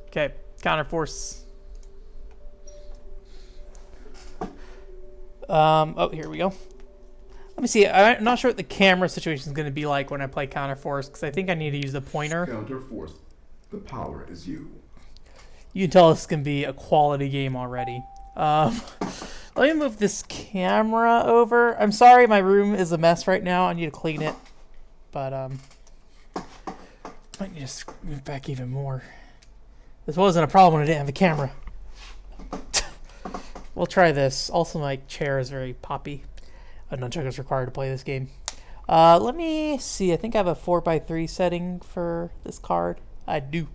Okay, counterforce. Oh, here we go. Let me see. I'm not sure what the camera situation is going to be like when I play counterforce, because I think I need to use the pointer. Counterforce. The power is you. You can tell this can be a quality game already. Let me move this camera over. I'm sorry, my room is a mess right now. I need to clean it, but I need to move back even more. This wasn't a problem when I didn't have a camera. We'll try this. Also, my chair is very poppy. A nunchuck is required to play this game. Let me see. I think I have a 4x3 setting for this card. I do.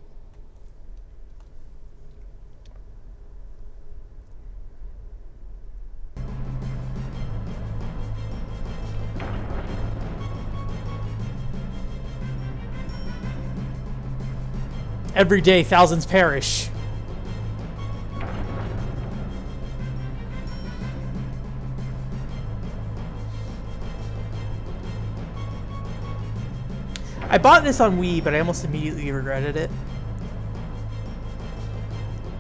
Every day, thousands perish. I bought this on Wii, but I almost immediately regretted it.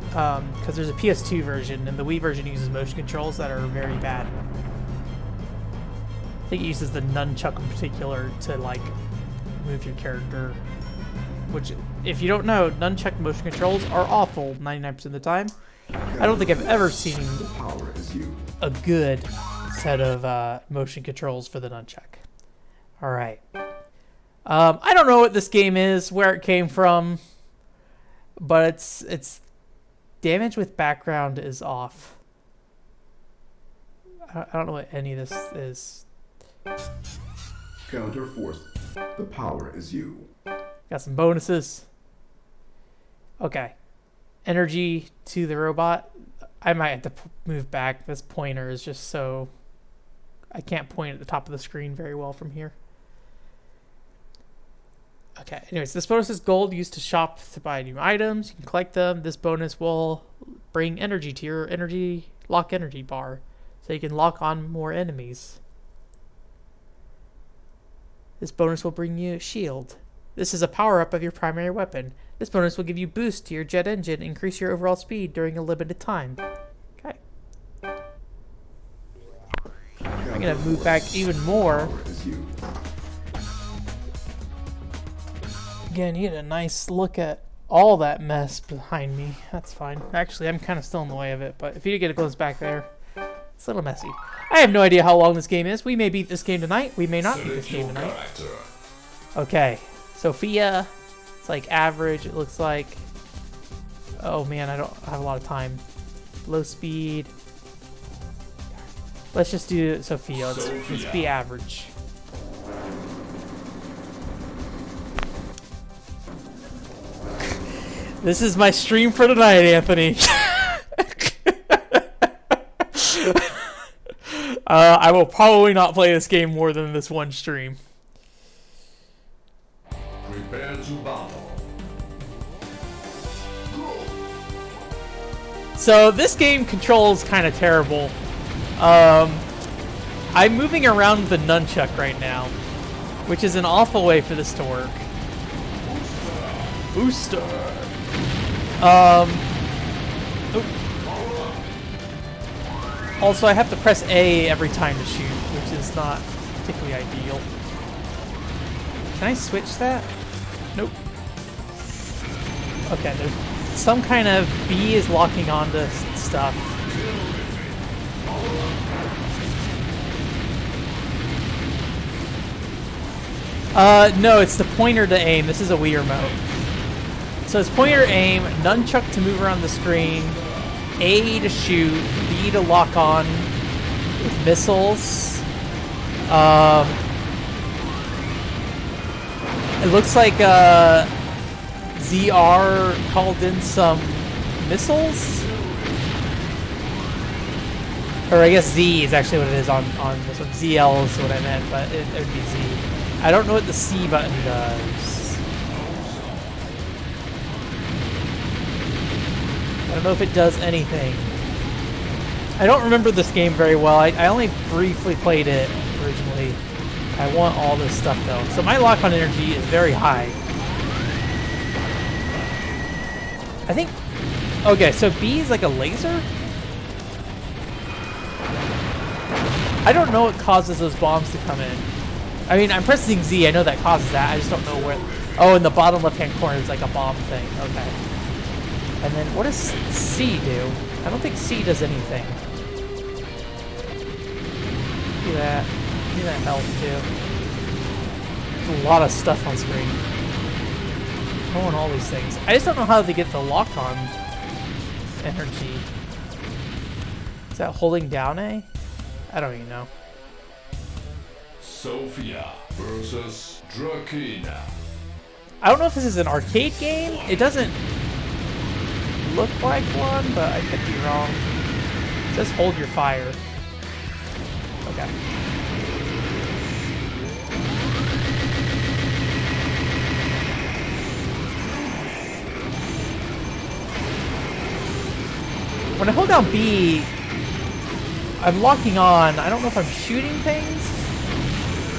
Because there's a PS2 version, and the Wii version uses motion controls that are very bad. I think it uses the nunchuck in particular to, like, move your character. Which, if you don't know, nunchuck motion controls are awful 99% of the time. I don't think I've ever seen a good set of motion controls for the nunchuck. Alright. I don't know what this game is, where it came from, but it's damage with background is off. I don't know what any of this is. Counterforce. The power is you. Got some bonuses. Okay. Energy to the robot. I might have to move back. This pointer is just so... I can't point at the top of the screen very well from here. Okay, anyways, this bonus is gold used to shop to buy new items. You can collect them. This bonus will bring energy to your lock energy bar, so you can lock on more enemies. This bonus will bring you a shield. This is a power-up of your primary weapon. This bonus will give you boost to your jet engine, increase your overall speed during a limited time. Okay. I'm gonna move back even more. Again, you get a nice look at all that mess behind me. That's fine. Actually, I'm kind of still in the way of it, but if you get a glimpse back there, it's a little messy. I have no idea how long this game is. We may beat this game tonight. We may not beat this game tonight. Okay. Sophia. It's like average, it looks like. Oh man, I don't have a lot of time. Low speed. Let's just do Sophia. Let's be average. This is my stream for tonight, Anthony. I will probably not play this game more than this one stream. Prepare to battle. So this game controls kind of terrible. I'm moving around with the nunchuck right now, which is an awful way for this to work. Booster. Also, I have to press A every time to shoot, which is not particularly ideal. Can I switch that? Nope. Okay, there's some kind of B is locking onto stuff. No, it's the pointer to aim. This is a Wii remote. So it's pointer to aim, nunchuck to move around the screen, A to shoot, B to lock on with missiles. It looks like ZR called in some missiles. Or I guess Z is actually what it is on this one. ZL is what I meant, but it would be Z. I don't know what the C button does. I don't know if it does anything. I don't remember this game very well. I only briefly played it originally. I want all this stuff though. So my lock-on energy is very high. I think... Okay, so B is like a laser? I don't know what causes those bombs to come in. I mean, I'm pressing Z. I know that causes that. I just don't know where... Oh, in the bottom left-hand corner is like a bomb thing. Okay. And then what does C do? I don't think C does anything. Do that. Do that health, too. There's a lot of stuff on screen. Oh, and all these things. I just don't know how to get the lock-on energy. Is that holding down A? I don't even know. Sophia versus Drakina. I don't know if this is an arcade game. It doesn't look like one, but I could be wrong. It says hold your fire. Okay. When I hold down B, I'm locking on. I don't know if I'm shooting things.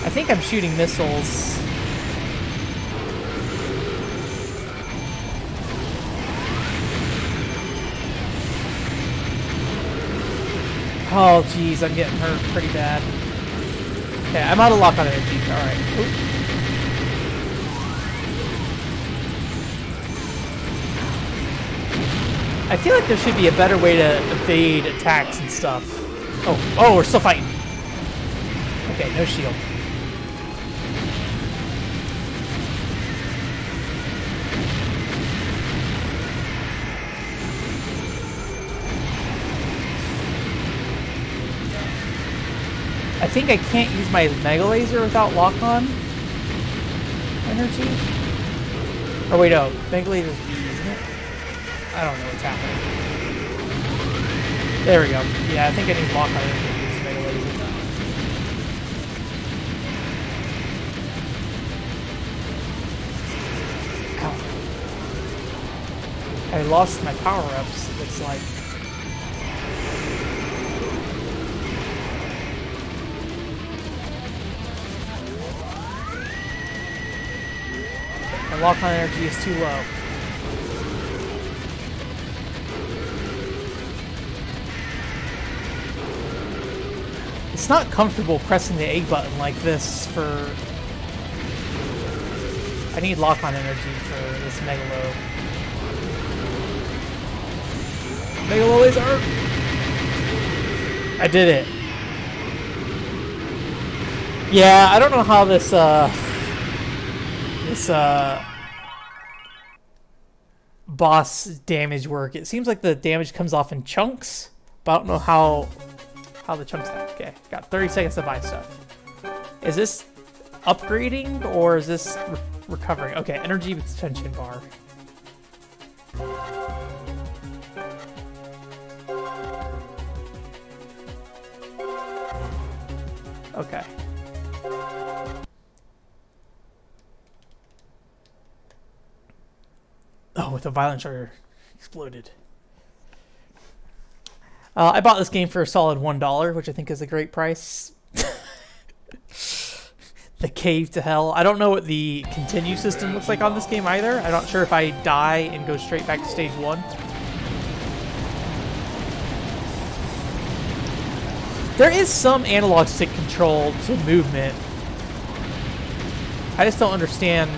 I think I'm shooting missiles. Oh, geez, I'm getting hurt pretty bad. Okay, I'm out of lock on energy. Alright. I feel like there should be a better way to evade attacks and stuff. Oh, we're still fighting. Okay, no shield. I think I can't use my Mega Laser without lock-on energy. Oh wait, no. Mega Laser's B, isn't it? I don't know what's happening. There we go. Yeah, I think I need lock-on energy to use Mega Laser. Ow. I lost my power-ups, it looks like. My lock-on energy is too low. It's not comfortable pressing the A button like this for... I need lock-on energy for this Megalo. Megalo laser! I did it. Yeah, I don't know how this, boss damage work. It seems like the damage comes off in chunks, but I don't know how the chunks happen. Okay, got 30 seconds to buy stuff. Is this upgrading or is this recovering? Okay, energy extension bar. Okay. Oh, with a violent charger exploded. I bought this game for a solid $1, which I think is a great price. The Cave to Hell. I don't know what the continue system looks like on this game either. I'm not sure if I die and go straight back to stage 1. There is some analog stick control to movement. I just don't understand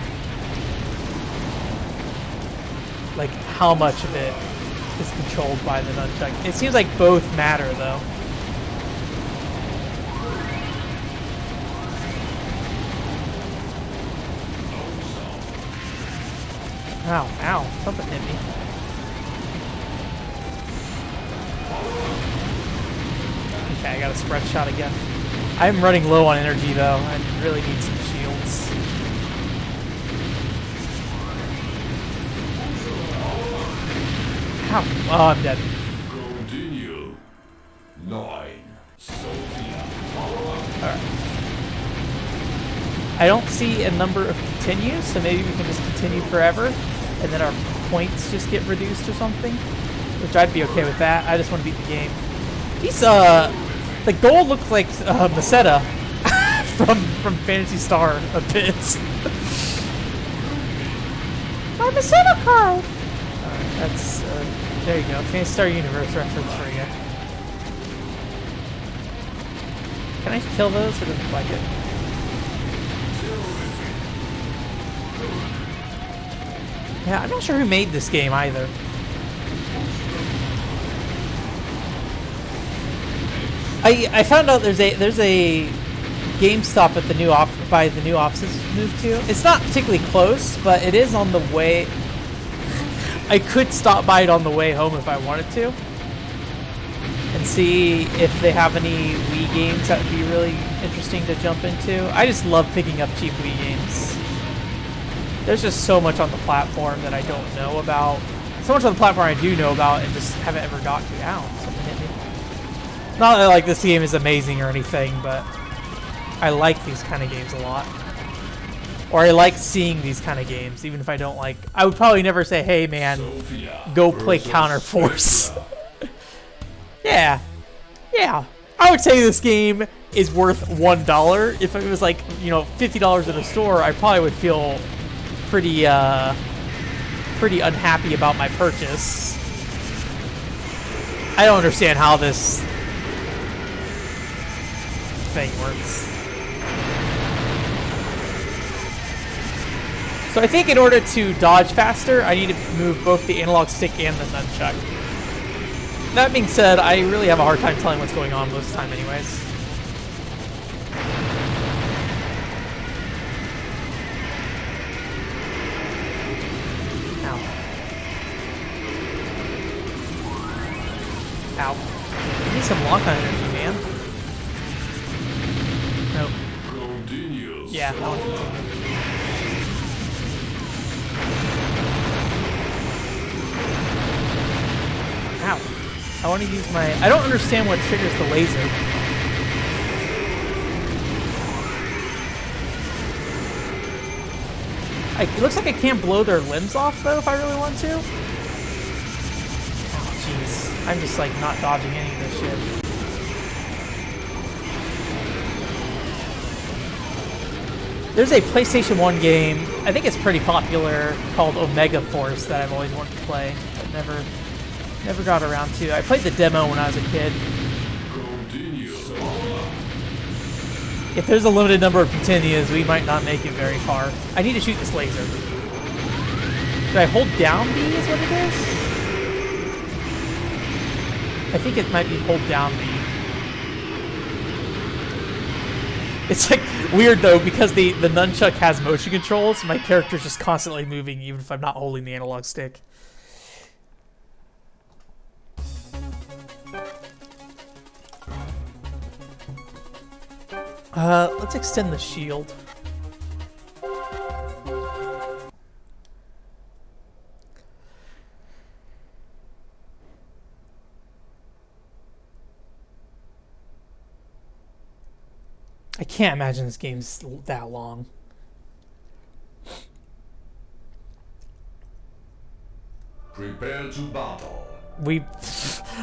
like how much of it is controlled by the nunchuck. It seems like both matter though. Ow, ow, something hit me. Okay, I got a spread shot again. I'm running low on energy though. I really need some shields. Ow. Oh, I'm dead. Continue. 9. Sophia. Alright. I don't see a number of continues, so maybe we can just continue forever, and then our points just get reduced or something. Which I'd be okay with that. I just want to beat the game. He's, the gold looks like, Masetta from Phantasy Star a bit. My Masetta card! Alright. That's, there you go. Fantasy Star Universe reference for you. Can I kill those? It doesn't look like it. Yeah, I'm not sure who made this game either. I found out there's a GameStop at the new by the new offices moved to. It's not particularly close, but it is on the way. I could stop by it on the way home if I wanted to, and see if they have any Wii games that would be really interesting to jump into. I just love picking up cheap Wii games. There's just so much on the platform that I don't know about. So much on the platform I do know about and just haven't ever got to. Ow, something hit me. Not that like this game is amazing or anything, but I like these kind of games a lot. Or I like seeing these kind of games, even if I don't like... I would probably never say, hey man, go play Counterforce. Yeah. Yeah. I would say this game is worth $1. If it was like, you know, $50 in a store, I probably would feel pretty pretty unhappy about my purchase. I don't understand how this thing works. So I think in order to dodge faster, I need to move both the analog stick and the nunchuck. That being said, I really have a hard time telling what's going on most of the time anyways. Ow. I need some lock on energy, man. Nope. Continuous. Yeah, I want to continue. Ow. I want to use my... I don't understand what triggers the laser. It looks like I can't blow their limbs off, though, if I really want to. Oh, jeez. I'm just, like, not dodging any of this shit. There's a PlayStation 1 game, I think it's pretty popular, called Omega Force that I've always wanted to play, but never got around to. I played the demo when I was a kid. If there's a limited number of continues, we might not make it very far. I need to shoot this laser. Did I hold down B is what it is? I think it might be hold down B. It's like weird though, because the nunchuck has motion controls, my character's just constantly moving even if I'm not holding the analog stick. Let's extend the shield. I can't imagine this game's that long. Prepare to battle.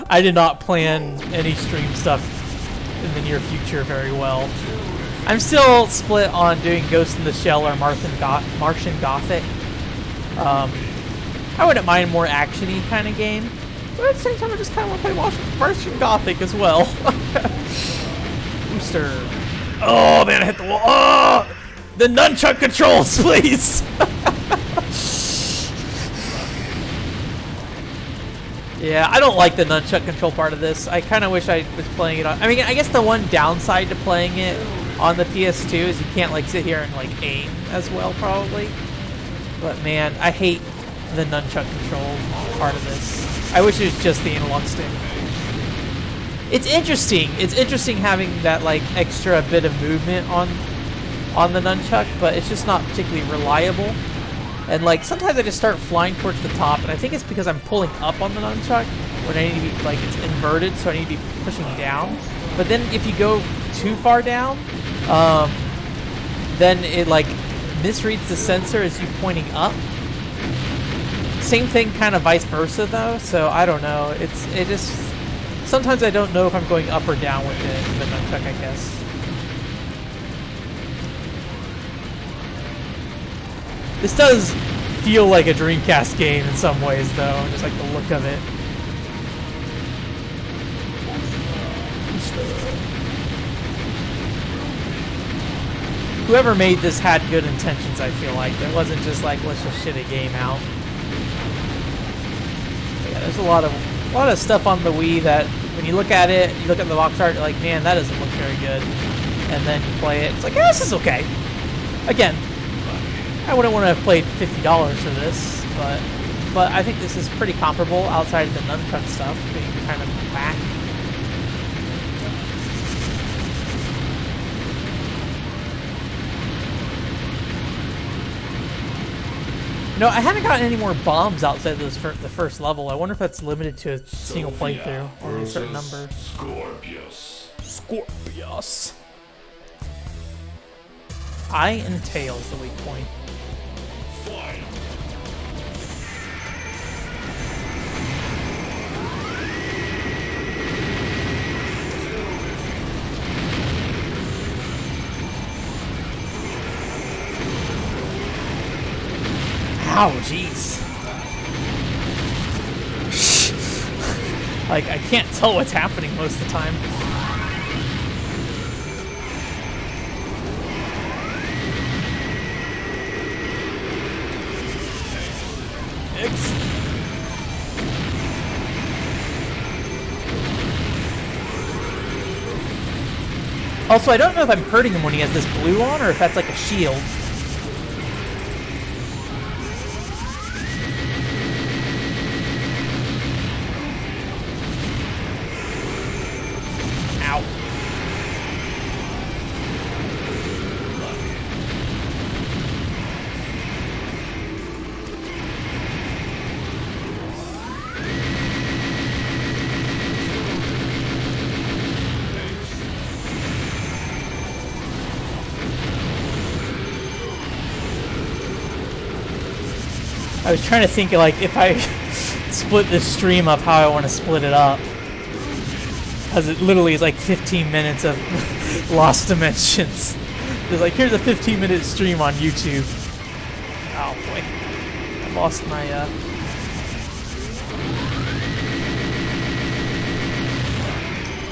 I did not plan any stream stuff in the near future very well. I'm still split on doing Ghost in the Shell or Martian Gothic. I wouldn't mind more action-y kind of game, but at the same time I just kind of want to play Martian Gothic as well. Booster. Oh man, I hit the wall. Oh! The nunchuck controls, please! Yeah, I don't like the nunchuck control part of this. I kind of wish I was playing it on... I mean, I guess the one downside to playing it on the PS2 is you can't, like, sit here and, like, aim as well, probably. But, man, I hate the nunchuck control part of this. I wish it was just the analog stick. It's interesting. It's interesting having that, like, extra bit of movement on the nunchuck, but it's just not particularly reliable. And like sometimes I just start flying towards the top, and I think it's because I'm pulling up on the nunchuck when I need to be like it's inverted, so I need to be pushing down. But then if you go too far down, then it like misreads the sensor as you pointing up. Same thing, kind of vice versa though. So I don't know. It just sometimes I don't know if I'm going up or down with the nunchuck, I guess. This does feel like a Dreamcast game in some ways, though. Just like the look of it. Whoever made this had good intentions, I feel like. It wasn't just like, let's just shit a game out. But yeah, there's a lot of stuff on the Wii that when you look at it, you look at the box art, you're like, man, that doesn't look very good. And then you play it, it's like, yeah, this is okay. Again, I wouldn't want to have played $50 for this, but I think this is pretty comparable outside of the nunchuck stuff being kind of whack. No, I haven't gotten any more bombs outside those the first level. I wonder if that's limited to a single playthrough or a certain number. Scorpius. Eye and tail is the weak point. Ow, jeez. Like, I can't tell what's happening most of the time. Also, I don't know if I'm hurting him when he has this blue on or if that's like a shield. I was trying to think, like, if I split this stream up, how I want to split it up. Because it literally is like 15 minutes of Lost Dimensions. It's like, here's a 15-minute stream on YouTube. Oh, boy. I lost my,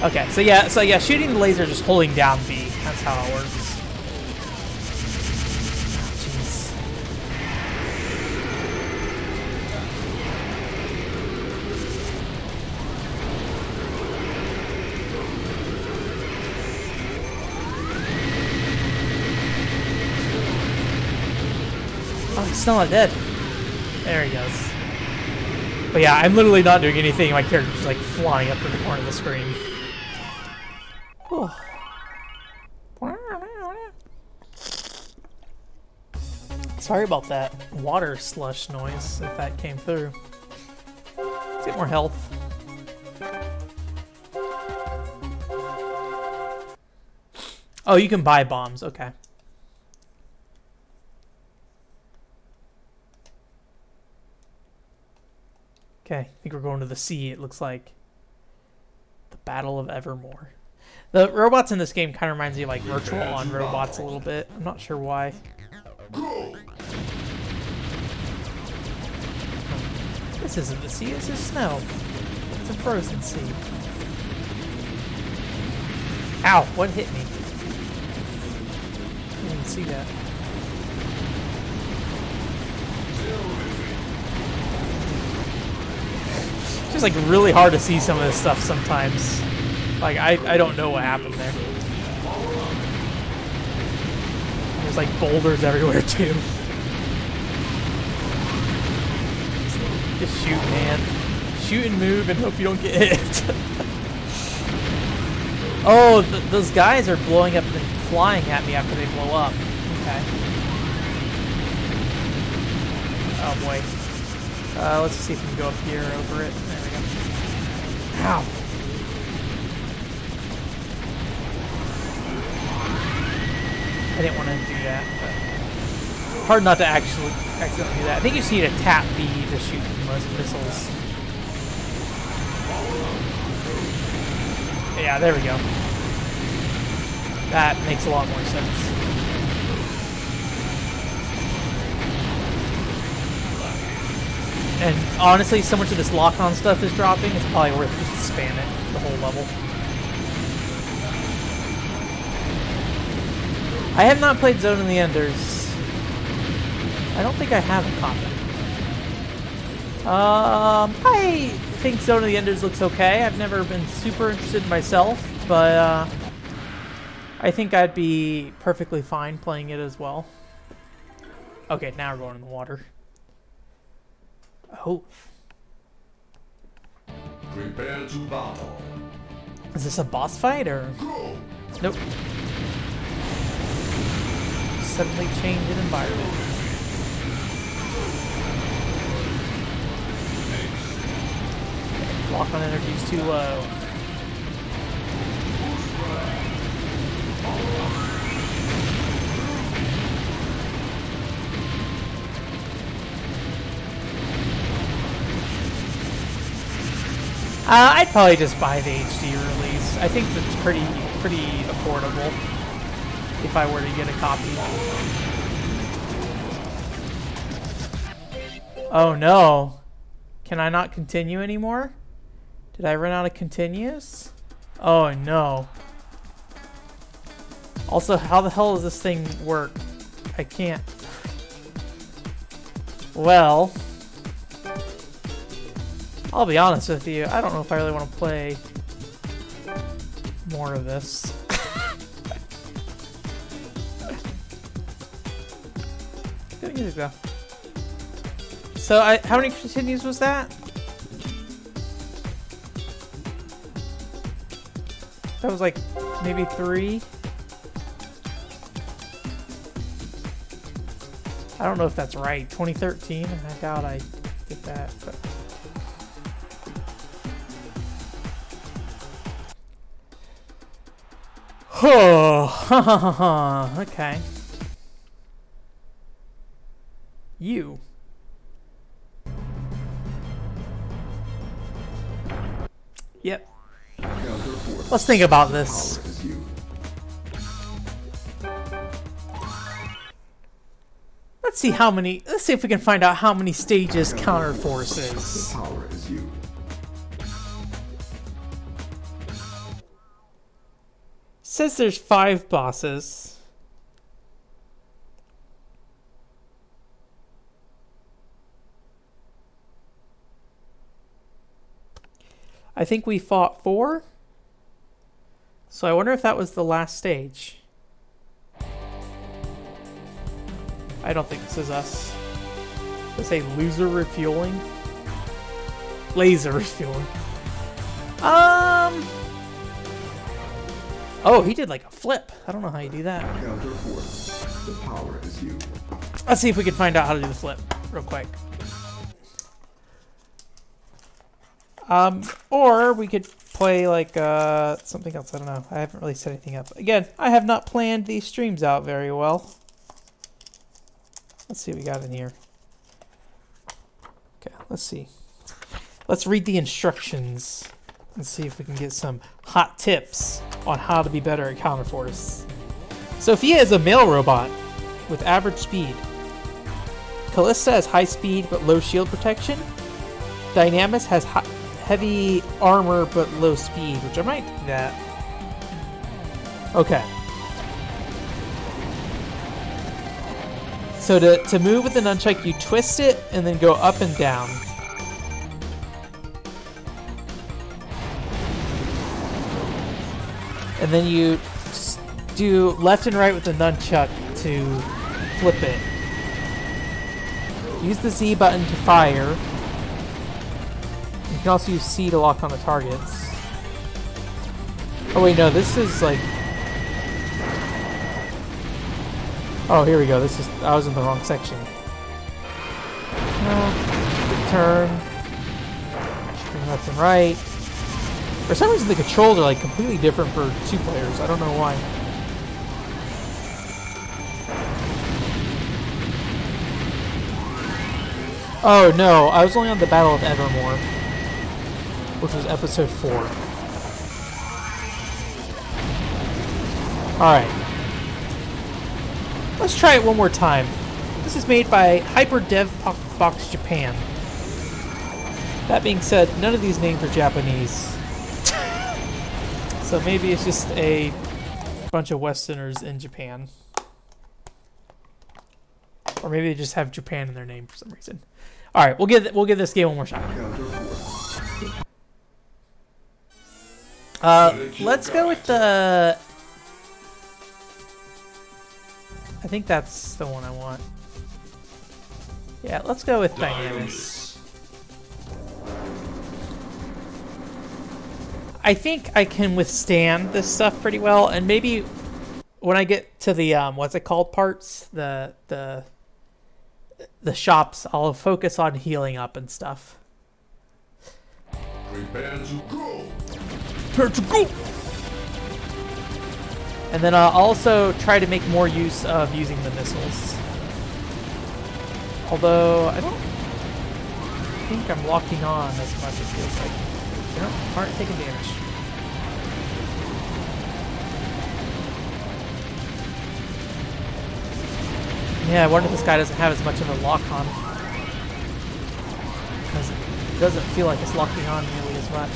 Okay, so yeah, shooting the laser just holding down B. That's how it works. He's still not dead. There he goes. But yeah, I'm literally not doing anything. My character's just like flying up to the corner of the screen. Oh. Sorry about that water slush noise, if that came through. Let's get more health. Oh, you can buy bombs. Okay. Okay, I think we're going to the sea, it looks like. The Battle of Evermore. The robots in this game kind of reminds me of like Virtual on robots a little bit. I'm not sure why. This isn't the sea, this is snow. It's a frozen sea. Ow, what hit me? I didn't even see that. It's just like really hard to see some of this stuff sometimes. Like I don't know what happened there. There's like boulders everywhere too. Just shoot, man. Shoot and move and hope you don't get hit. Oh, those guys are blowing up and flying at me after they blow up. Okay. Oh boy. Let's see if we can go up here over it. There we go. Ow. I didn't want to do that, but hard not to actually accidentally do that. I think you just need to tap B to shoot most missiles. Yeah, there we go. That makes a lot more sense. And honestly, so much of this lock-on stuff is dropping, it's probably worth just to spam it the whole level. I have not played Zone of the Enders. I don't think I have a copy. I think Zone of the Enders looks okay. I've never been super interested myself, but I think I'd be perfectly fine playing it as well. Okay, now we're going in the water. Oh. Prepare to battle. Is this a boss fight or? Go. Nope. Suddenly change in environment. Lock on energy's too low. I'd probably just buy the HD release. I think that's pretty affordable if I were to get a copy. Oh no. Can I not continue anymore? Did I run out of continues? Oh no. Also, how the hell does this thing work? I can't. Well, I'll be honest with you, I don't know if I really want to play more of this. Good music though. So, how many continues was that? That was like maybe 3. I don't know if that's right. 2013? I doubt I did that, but. Oh, okay. You. Yep. Let's think about this. Let's see how many. Let's see if we can find out how many stages Counter Force is. The power is you. Says there's 5 bosses. I think we fought 4. So I wonder if that was the last stage. I don't think this is us. Does it say loser refueling? Laser refueling. Oh, he did like a flip. I don't know how you do that. Counter force. The power is you. Let's see if we can find out how to do the flip real quick. Or we could play like something else. I don't know. I haven't really set anything up. Again, I have not planned these streams out very well. Let's see what we got in here. Okay, let's see. Let's read the instructions and see if we can get some hot tips on how to be better at Counterforce. Sophia is a male robot with average speed. Callista has high speed but low shield protection. Dynamis has heavy armor but low speed, which I might do that. Okay. So to move with the nunchuck, you twist it and then go up and down. And then you do left and right with the nunchuck to flip it. Use the Z button to fire. You can also use C to lock on the targets. Oh wait, no, this is like... Oh, here we go. This is... I was in the wrong section. Turn. Left and right. For some reason, the controls are like completely different for 2 players. I don't know why. Oh no, I was only on the Battle of Evermore, which was episode 4. Alright. Let's try it one more time. This is made by Hyper Dev Box Japan. That being said, none of these names are Japanese. So maybe it's just a bunch of Westerners in Japan. Or maybe they just have Japan in their name for some reason. All right, we'll give this game one more shot. Let's go with the. I think that's the one I want. Yeah, let's go with Dynamis. I think I can withstand this stuff pretty well, and maybe when I get to the what's it called parts, the shops, I'll focus on healing up and stuff. Prepare to go. Prepare to go. And then I'll also try to make more use of using the missiles. Although I don't think I'm locking on as much as it feels like. No, aren't taking damage. Yeah, I wonder if this guy doesn't have as much of a lock on. Because it doesn't feel like it's locking on nearly as much.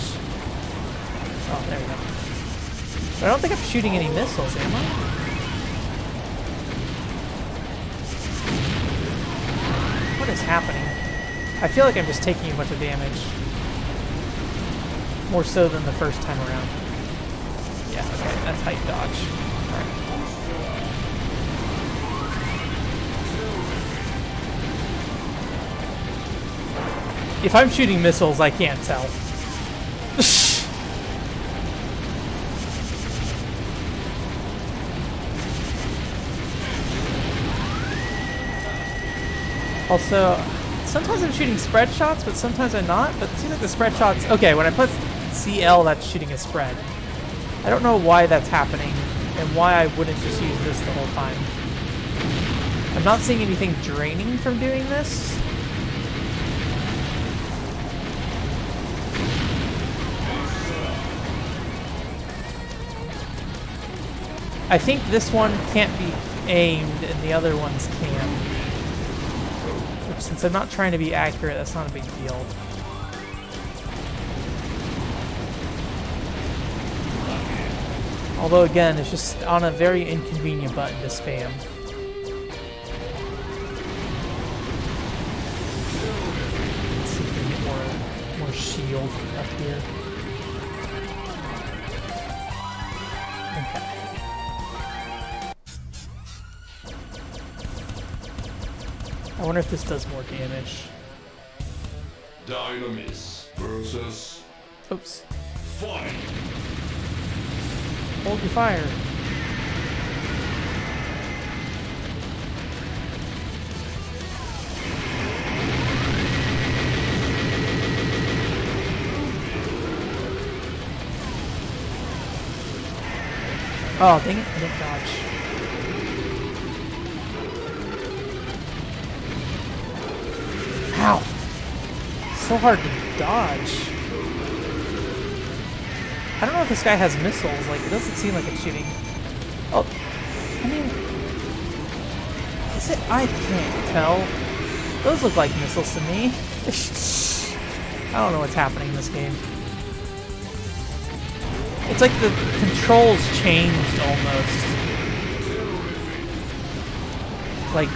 Oh, there we go. But I don't think I'm shooting any missiles, am I? What is happening? I feel like I'm just taking a bunch of damage. More so than the first time around. Yeah, okay, that's how you dodge. Alright. If I'm shooting missiles, I can't tell. Also, sometimes I'm shooting spread shots, but sometimes I'm not. But it seems like the spread shots... Okay, when I put CL, that's shooting a spread. I don't know why that's happening, and why I wouldn't just use this the whole time. I'm not seeing anything draining from doing this. I think this one can't be aimed, and the other ones can. Which, since I'm not trying to be accurate, that's not a big deal. Although, again, it's just on a very inconvenient button to spam. Let's see if we can get more shield up here. Okay. I wonder if this does more damage. Dynamis versus Oops. fight. Hold your fire. Oh, dang it, I didn't dodge. Ow! So hard to dodge. I don't know if this guy has missiles, like, it doesn't seem like it's shooting. Oh, I mean, is it? I can't tell. Those look like missiles to me. I don't know what's happening in this game. It's like the controls changed almost. Like,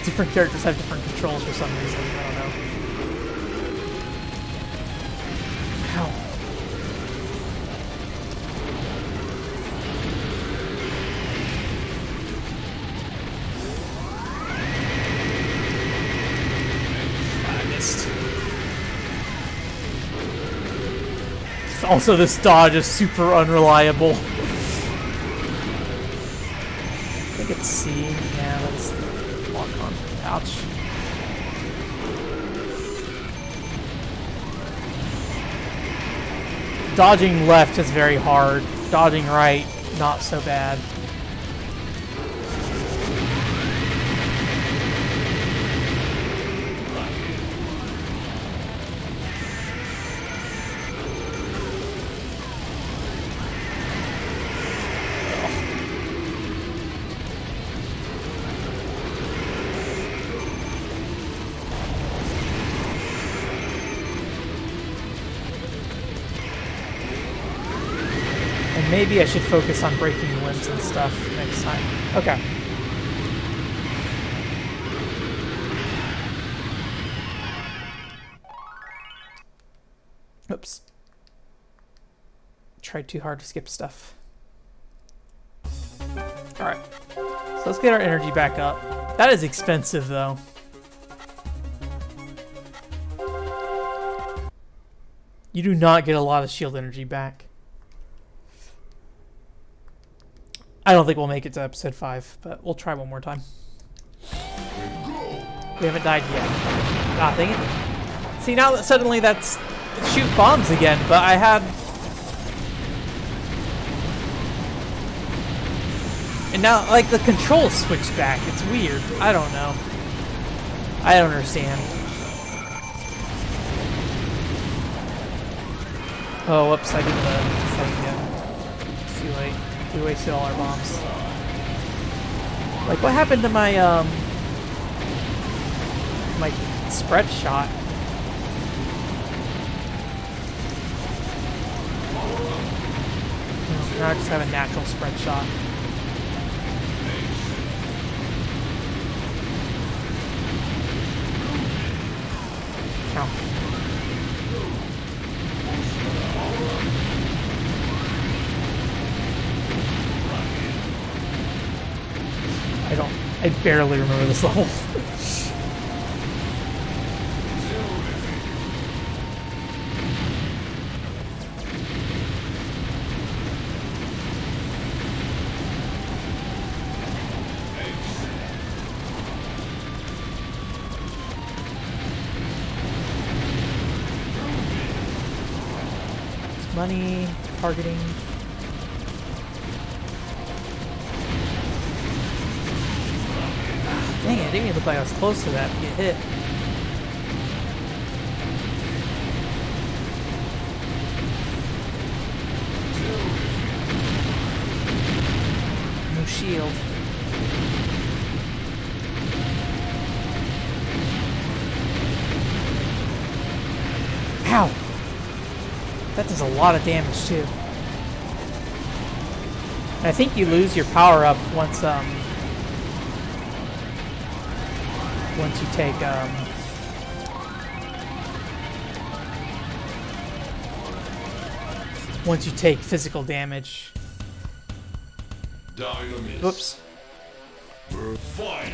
different characters have different controls for some reason. I don't know. Ow. I missed. Also, this dodge is super unreliable. I think it's C. Yeah, let's lock on. Ouch. Dodging left is very hard. Dodging right, not so bad. Maybe I should focus on breaking limbs and stuff next time. Okay. Oops. Tried too hard to skip stuff. Alright. So let's get our energy back up. That is expensive though. You do not get a lot of shield energy back. I don't think we'll make it to episode 5, but we'll try one more time. We haven't died yet. Ah, dang it. See, now that suddenly that's shoot bombs again, but I had... And now, like, the controls switched back. It's weird. I don't know. I don't understand. Oh, whoops, I did the thing again. It's too late. We wasted all our bombs. Like, what happened to my, my spread shot? No, now I just have a natural spread shot. Ow. I barely remember this level. Money, targeting. Dang it, didn't even look like I was close to that to get hit. No shield. Ow! That does a lot of damage too. And I think you lose your power up once you take once you take physical damage. Dynamis. Whoops. Fight.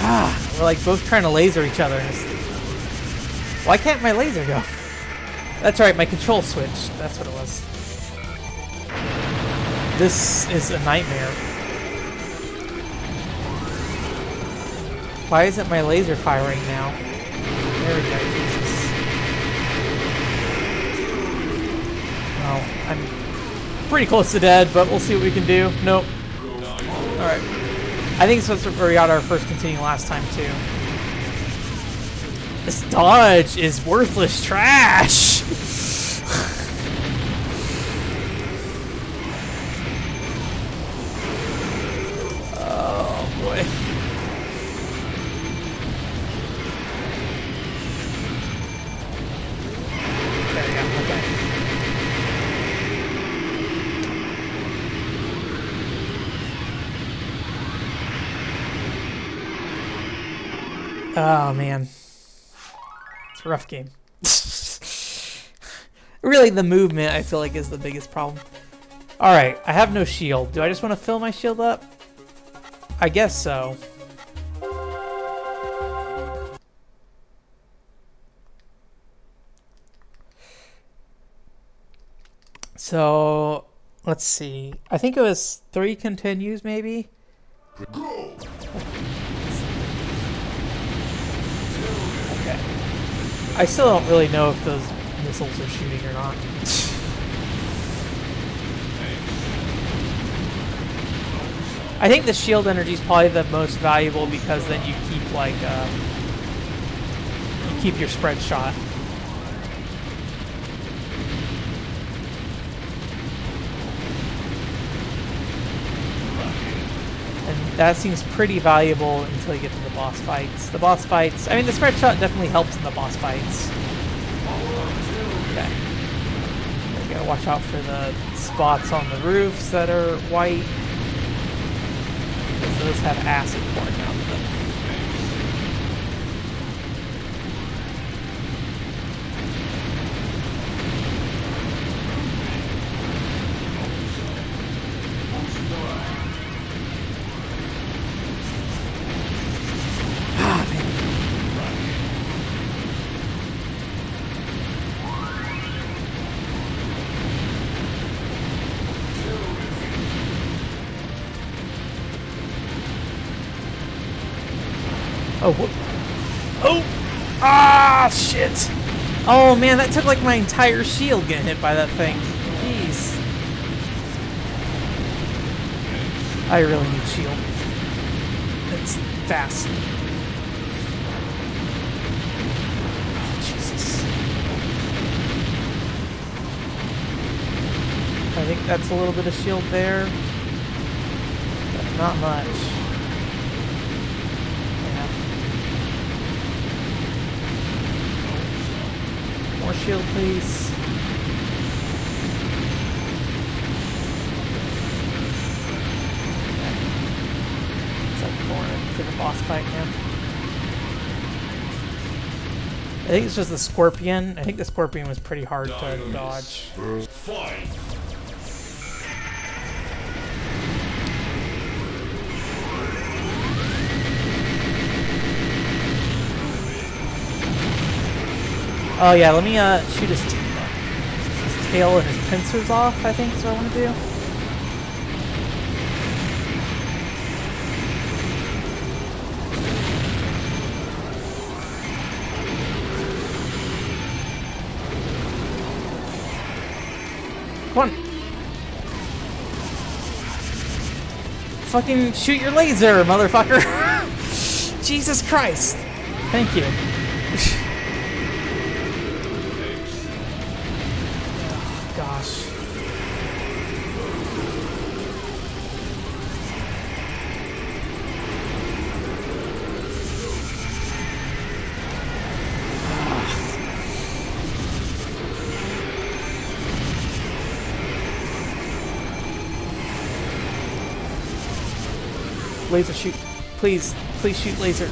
Ah, we're like both trying to laser each other. Why can't my laser go? That's right, my control switched. That's what it was. This is a nightmare. Why isn't my laser firing now? There we go, Jesus. Well, I'm pretty close to dead, but we'll see what we can do. Nope. Alright. I think it's where we got our first continuing last time, too. This dodge is worthless trash! Oh, boy. There we go, okay. Oh, man. It's a rough game. Really, the movement, I feel like, is the biggest problem. Alright, I have no shield. Do I just want to fill my shield up? I guess so. So, let's see. I think it was 3 continues, maybe? Go. Okay. I still don't really know if those missiles are shooting or not. I think the shield energy is probably the most valuable because then you keep like you keep your spread shot. And that seems pretty valuable until you get to the boss fights. The boss fights, I mean, the spread shot definitely helps in the boss fights. Okay. You gotta watch out for the spots on the roofs that are white, because those have acid pouring out of them. Oh, whoop. Oh! Ah, shit! Oh man, that took like my entire shield getting hit by that thing. Jeez. I really need shield. It's fast. Oh, Jesus. I think that's a little bit of shield there. But not much. More shield, please. It's like going to the boss fight now. I think it's just the scorpion. I think the scorpion was pretty hard to dodge. Fight. Oh yeah, let me shoot his tail and his pincers off, I think is what I want to do. Come on. Fucking shoot your laser, motherfucker. Jesus Christ. Thank you. Gosh. Laser shoot. Please, please shoot laser.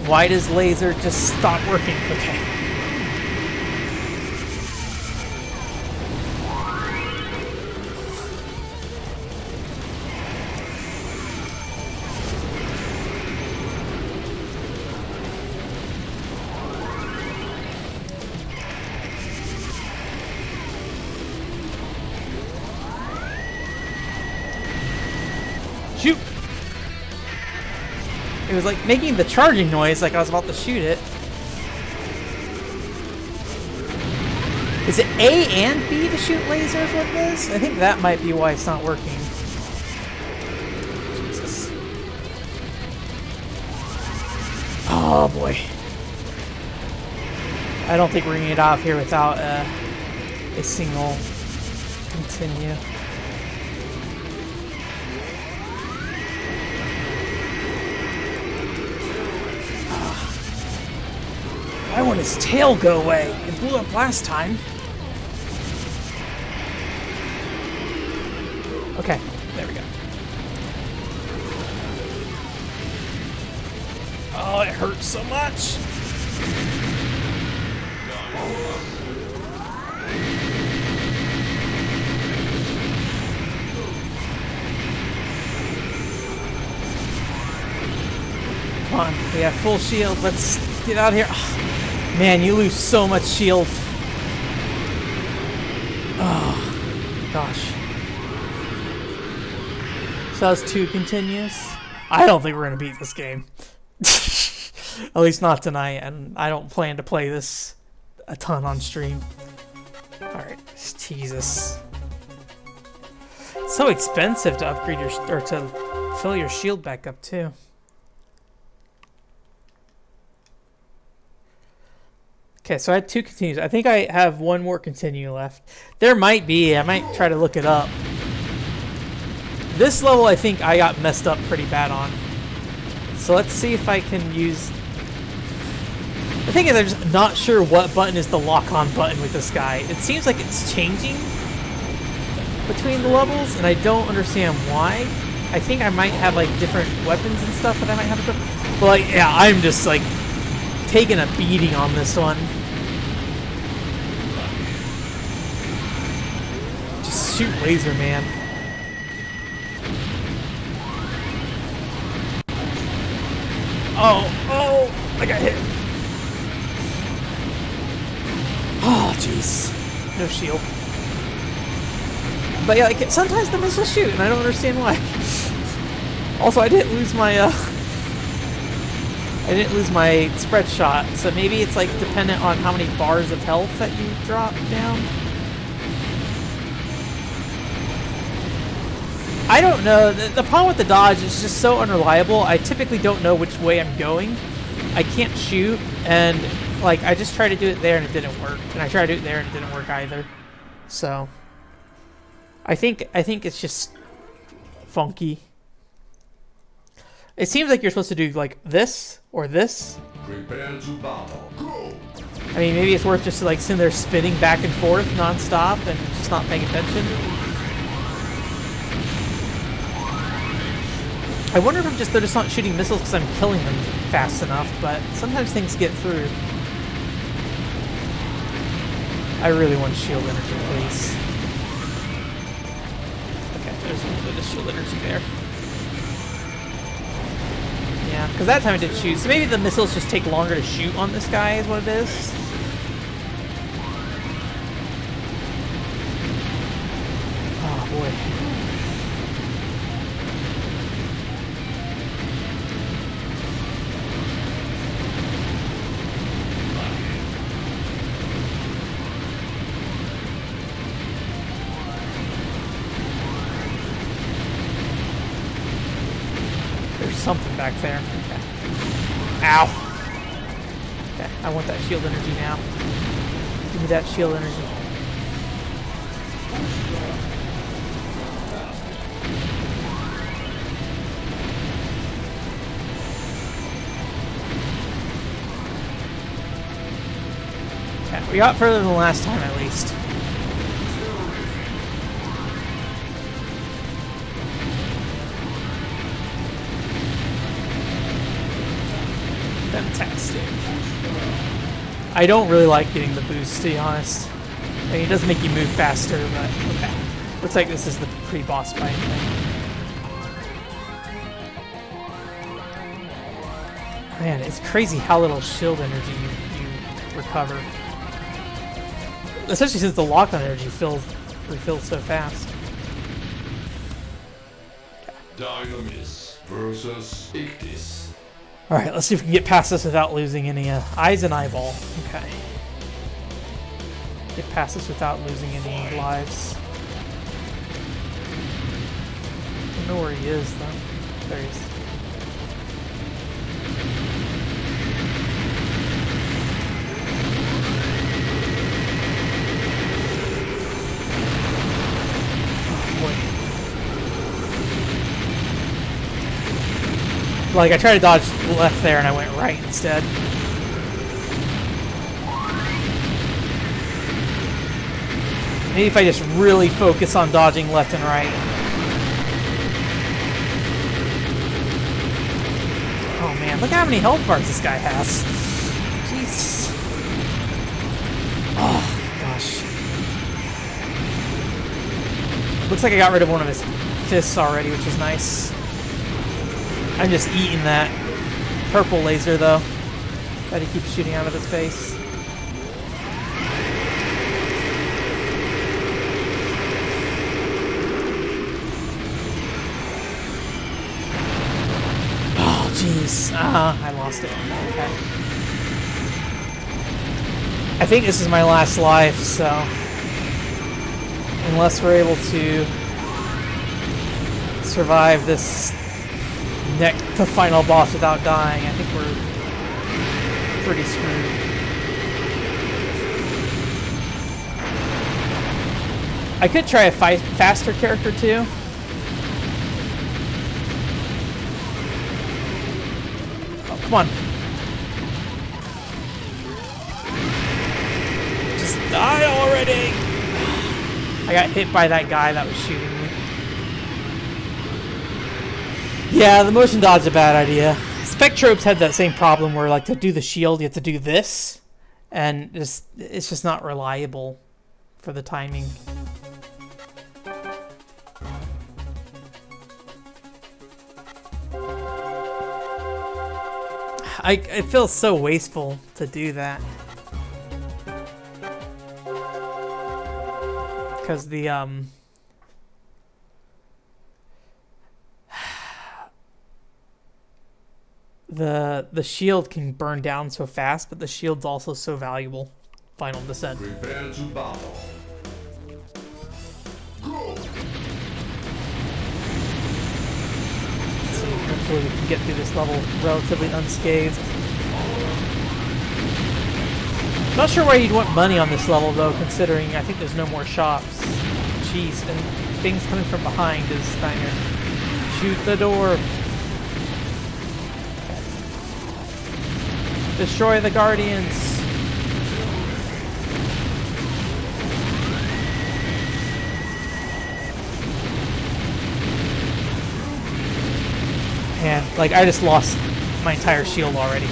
Why does laser just stop working? Okay. Shoot! It was like making the charging noise like I was about to shoot it. Is it A and B to shoot lasers with this? I think that might be why it's not working. Jesus. Oh boy. I don't think we're gonna get out of here without a single continue. Why won't his tail go away? It blew up last time. Okay, there we go. Oh, it hurts so much. Come on, we have full shield. Let's get out of here. Oh, man, you lose so much shield. Oh, gosh. So that's 2 continues. I don't think we're going to beat this game. At least not tonight, and I don't plan to play this a ton on stream. Alright, Jesus. It's so expensive to upgrade your, or to fill your shield back up too. Okay, so I had 2 continues. I think I have 1 more continue left. There might be. I might try to look it up. This level, I think I got messed up pretty bad on. So let's see if I can use... The thing is, I'm just not sure what button is the lock-on button with this guy. It seems like it's changing between the levels, and I don't understand why. I think I might have like different weapons and stuff that I might have to... But like, yeah, I'm just like taking a beating on this one. Just shoot laser, man. Oh, I got hit. Oh, jeez. No shield. But yeah, like, sometimes the missiles shoot, and I don't understand why. Also, I didn't lose my, spread shot, so maybe it's, like, dependent on how many bars of health that you drop down. I don't know. The problem with the dodge is just so unreliable. I typically don't know which way I'm going. I can't shoot, and, like, I just tried to do it there, and it didn't work. And I tried to do it there, and it didn't work either. So... I think it's just funky. It seems like you're supposed to do like this or this. Prepare to battle. Go. I mean, maybe it's worth just like sitting there spinning back and forth non-stop and just not paying attention. I wonder if they're just not shooting missiles because I'm killing them fast enough, but sometimes things get through. I really want shield energy, please. There's a little bit of shield energy there. Yeah, because that time it did shoot. So maybe the missiles just take longer to shoot on this guy is what it is. Oh boy. Something back there. Okay. Ow! Okay, I want that shield energy now. Give me that shield energy. Okay, we got further than last time at least. Fantastic. I don't really like getting the boost, to be honest. I mean, it does make you move faster, but okay. Looks like this is the pre-boss fight thing. Man, it's crazy how little shield energy you recover. Especially since the lock-on energy refills so fast. Dynamis versus Ictis. Alright, let's see if we can get past this without losing any eyes and eyeball. Okay. Get past this without losing any lives. I don't know where he is, though. There he is. Like, I tried to dodge left there and I went right instead. Maybe if I just really focus on dodging left and right. Oh man, look how many health bars this guy has. Jeez. Oh, gosh. Looks like I got rid of one of his fists already, which is nice. I'm just eating that purple laser, though, that he keeps shooting out of his face. Oh, jeez. I lost it. Okay. I think this is my last life, so unless we're able to survive this the final boss without dying, I think we're pretty screwed. I could try a faster character too. Oh, come on. Just die already! I got hit by that guy that was shooting me. Yeah, the motion dodge is a bad idea. Spectropes had that same problem where, like, to do the shield, you have to do this. And it's just not reliable for the timing. It feels so wasteful to do that. Because the shield can burn down so fast, but the shield's also so valuable. Final descent. Prepare to battle. Go! Hopefully we can get through this level relatively unscathed. Not sure why you'd want money on this level though, considering I think there's no more shops. Jeez, and things coming from behind is Steiner. Shoot the door. Destroy the Guardians. And, like, I just lost my entire shield already.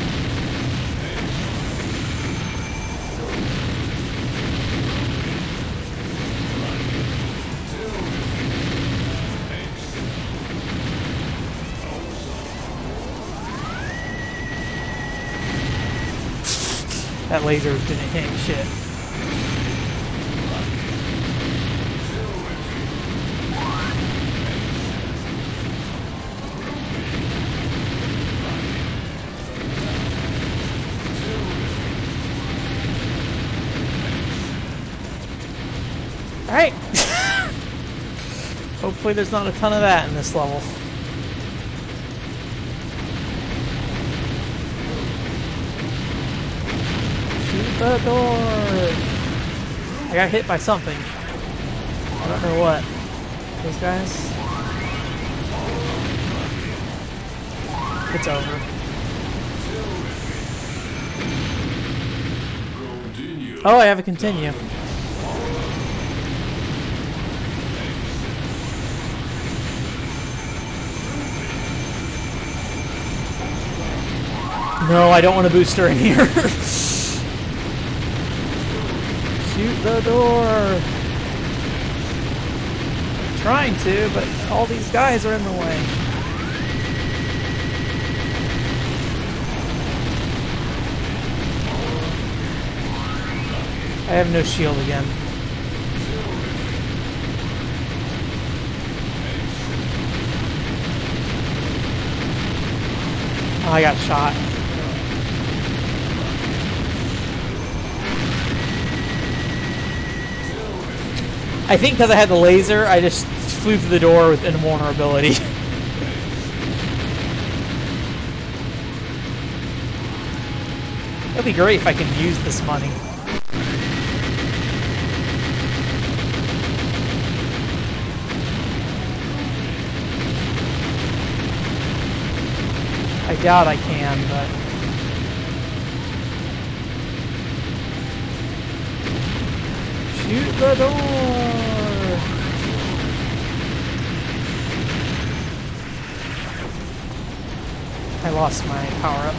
That laser didn't hit shit. Alright. Hopefully there's not a ton of that in this level. Shoot the door! I got hit by something. I don't know what. Those guys? It's over. Oh, I have a continue. No, I don't want a booster in here. Shoot the door. I'm trying to, but all these guys are in the way. I have no shield again. Oh, I got shot. I think because I had the laser, I just flew through the door with invulnerability. That'd be great if I could use this money. I doubt I can, but... Shoot the door! I lost my power-up.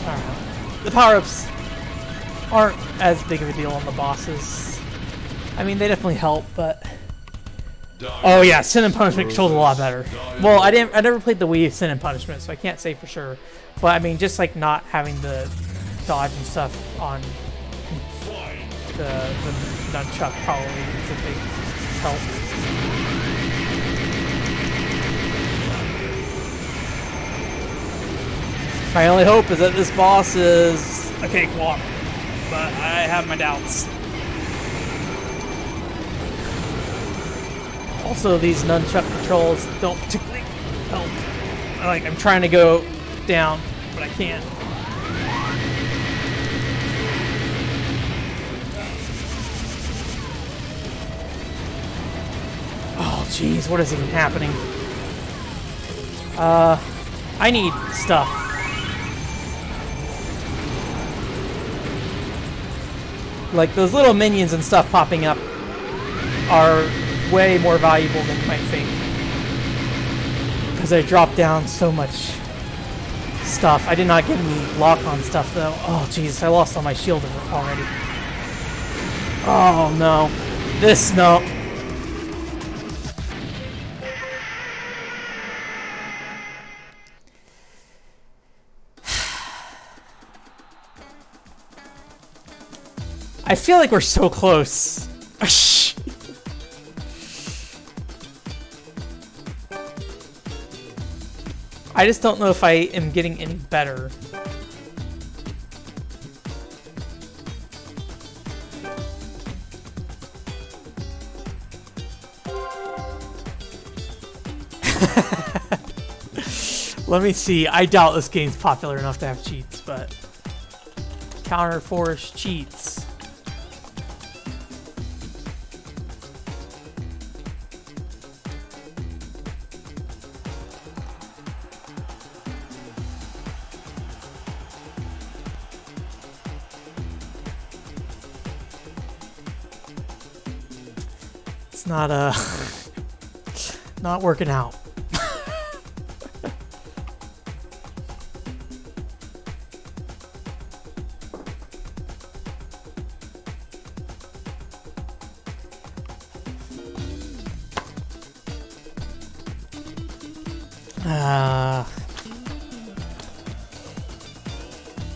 Alright. The power-ups aren't as big of a deal on the bosses. I mean, they definitely help, but... Oh yeah, Sin and Punishment controls a lot better. Well, I never played the Wii Sin and Punishment, so I can't say for sure. But I mean, just like not having the dodge and stuff on the nun-chuck probably is a big help. My only hope is that this boss is a cakewalk, but I have my doubts. Also, these nunchuck controls don't particularly help. Like, I'm trying to go down, but I can't. jeez, what is even happening? I need stuff. Like, those little minions and stuff popping up are way more valuable than you might think. Because I dropped down so much stuff. I did not get any lock-on stuff, though. Oh, jeez, I lost all my shield already. Oh, no. No. I feel like we're so close. I just don't know if I am getting any better. Let me see. I doubt this game's popular enough to have cheats, but Counter Force cheats. It's not not working out.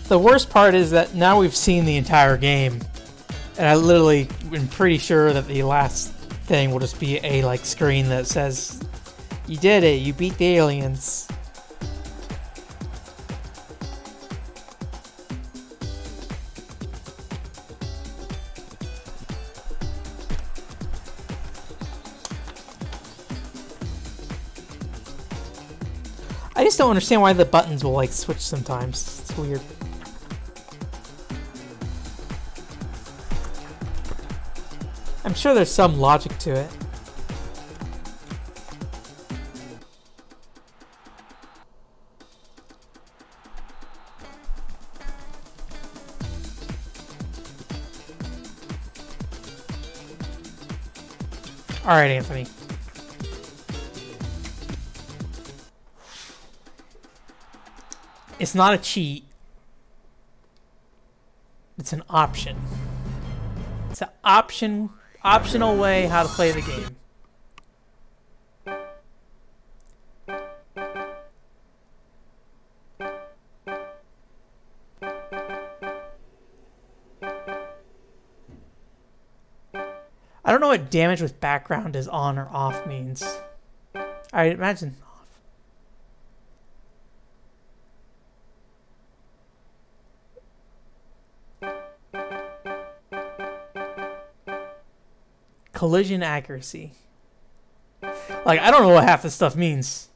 The worst part is that now we've seen the entire game, and I literally am pretty sure that the last thing will just be a like screen that says, "You did it, you beat the aliens." I just don't understand why the buttons will like switch sometimes. It's weird. I'm sure there's some logic to it. All right, Anthony. It's not a cheat. It's an option. It's an optional way how to play the game. I don't know what damage with background is on or off means. I imagine off. Collision accuracy. Like, I don't know what half this stuff means.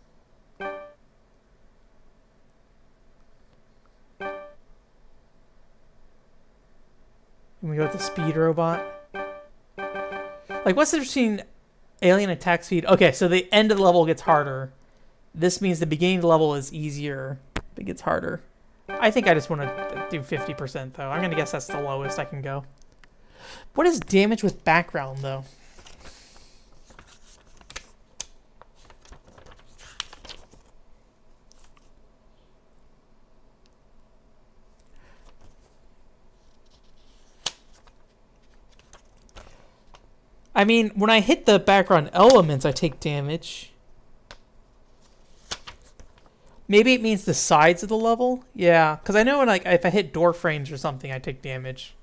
Let me go with the speed robot. Like, what's the difference between alien attack speed? Okay, so the end of the level gets harder. This means the beginning of the level is easier. It gets harder. I think I just want to do 50% though. I'm going to guess that's the lowest I can go. What is damage with background, though? I mean, when I hit the background elements, I take damage. Maybe it means the sides of the level? Yeah, because I know when, like, if I hit door frames or something, I take damage.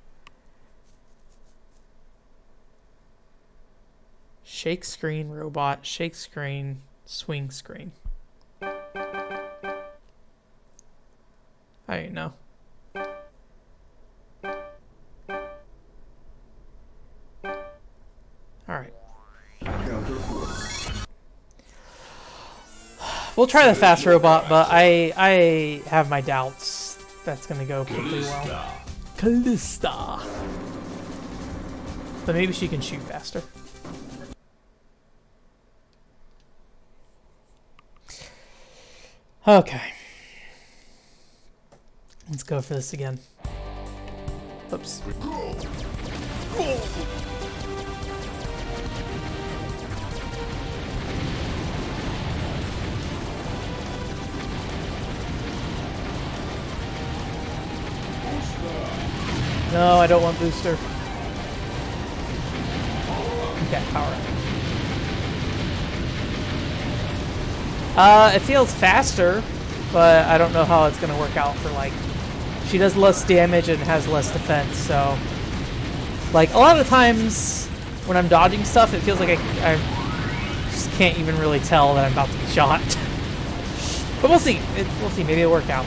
Shake screen, robot, shake screen, swing screen. I don't know. Alright. We'll try the fast robot, but I have my doubts that's gonna go pretty well. Callista. But maybe she can shoot faster. Okay. Let's go for this again. Oops. No, I don't want booster. Okay, power up. It feels faster, but I don't know how it's gonna work out for like. She does less damage and has less defense, so like a lot of times when I'm dodging stuff, it feels like I just can't even really tell that I'm about to be shot. But we'll see. We'll see. Maybe it'll work out.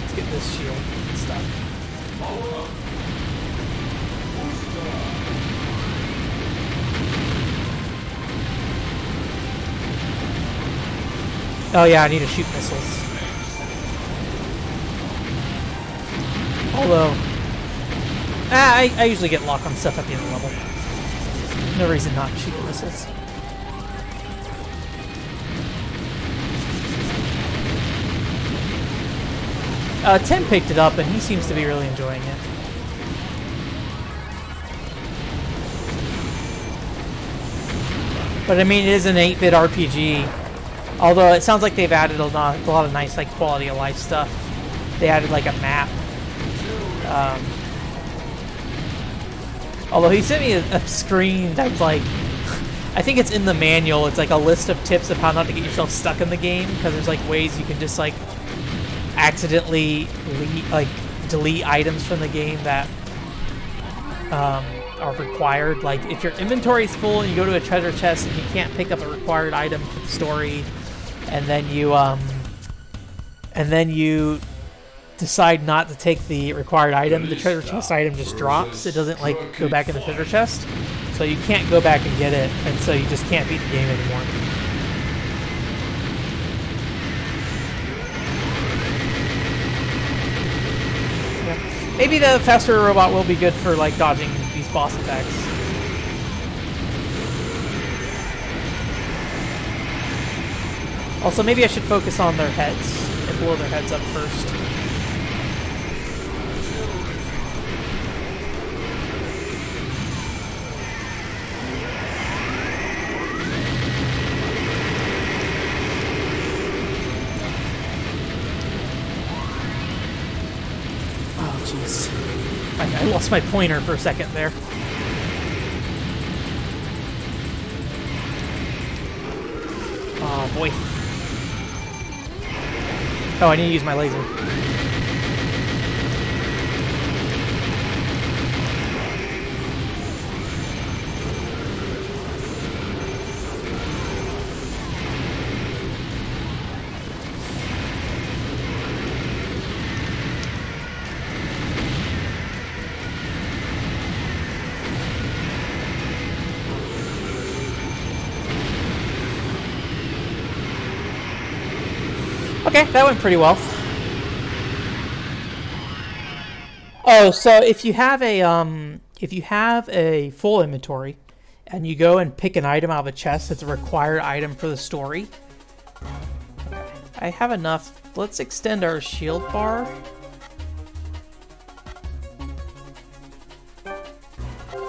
Let's get this shield and stuff. Oh yeah, I need to shoot missiles. Although, I usually get locked on stuff at the end of the level. No reason not to shoot the missiles. Tim picked it up, and he seems to be really enjoying it. But I mean, it is an 8-bit RPG. Although it sounds like they've added a lot of nice, like, quality of life stuff. They added like a map. Although he sent me a screen that's like, I think it's in the manual. It's like a list of tips of how not to get yourself stuck in the game, because there's like ways you can just like accidentally delete items from the game that are required. Like if your inventory is full and you go to a treasure chest and you can't pick up a required item for the story, and then you decide not to take the required item, the treasure chest item just drops. It doesn't like go back in the treasure chest, so you can't go back and get it, and so you just can't beat the game anymore. Yeah. Maybe the faster robot will be good for like dodging these boss attacks. Also, maybe I should focus on their heads and blow their heads up first. I lost my pointer for a second there. Oh boy. Oh, I need to use my laser. Okay, that went pretty well. Oh, so if you have a full inventory and you go and pick an item out of a chest that's a required item for the story. Okay, I have enough. Let's extend our shield bar.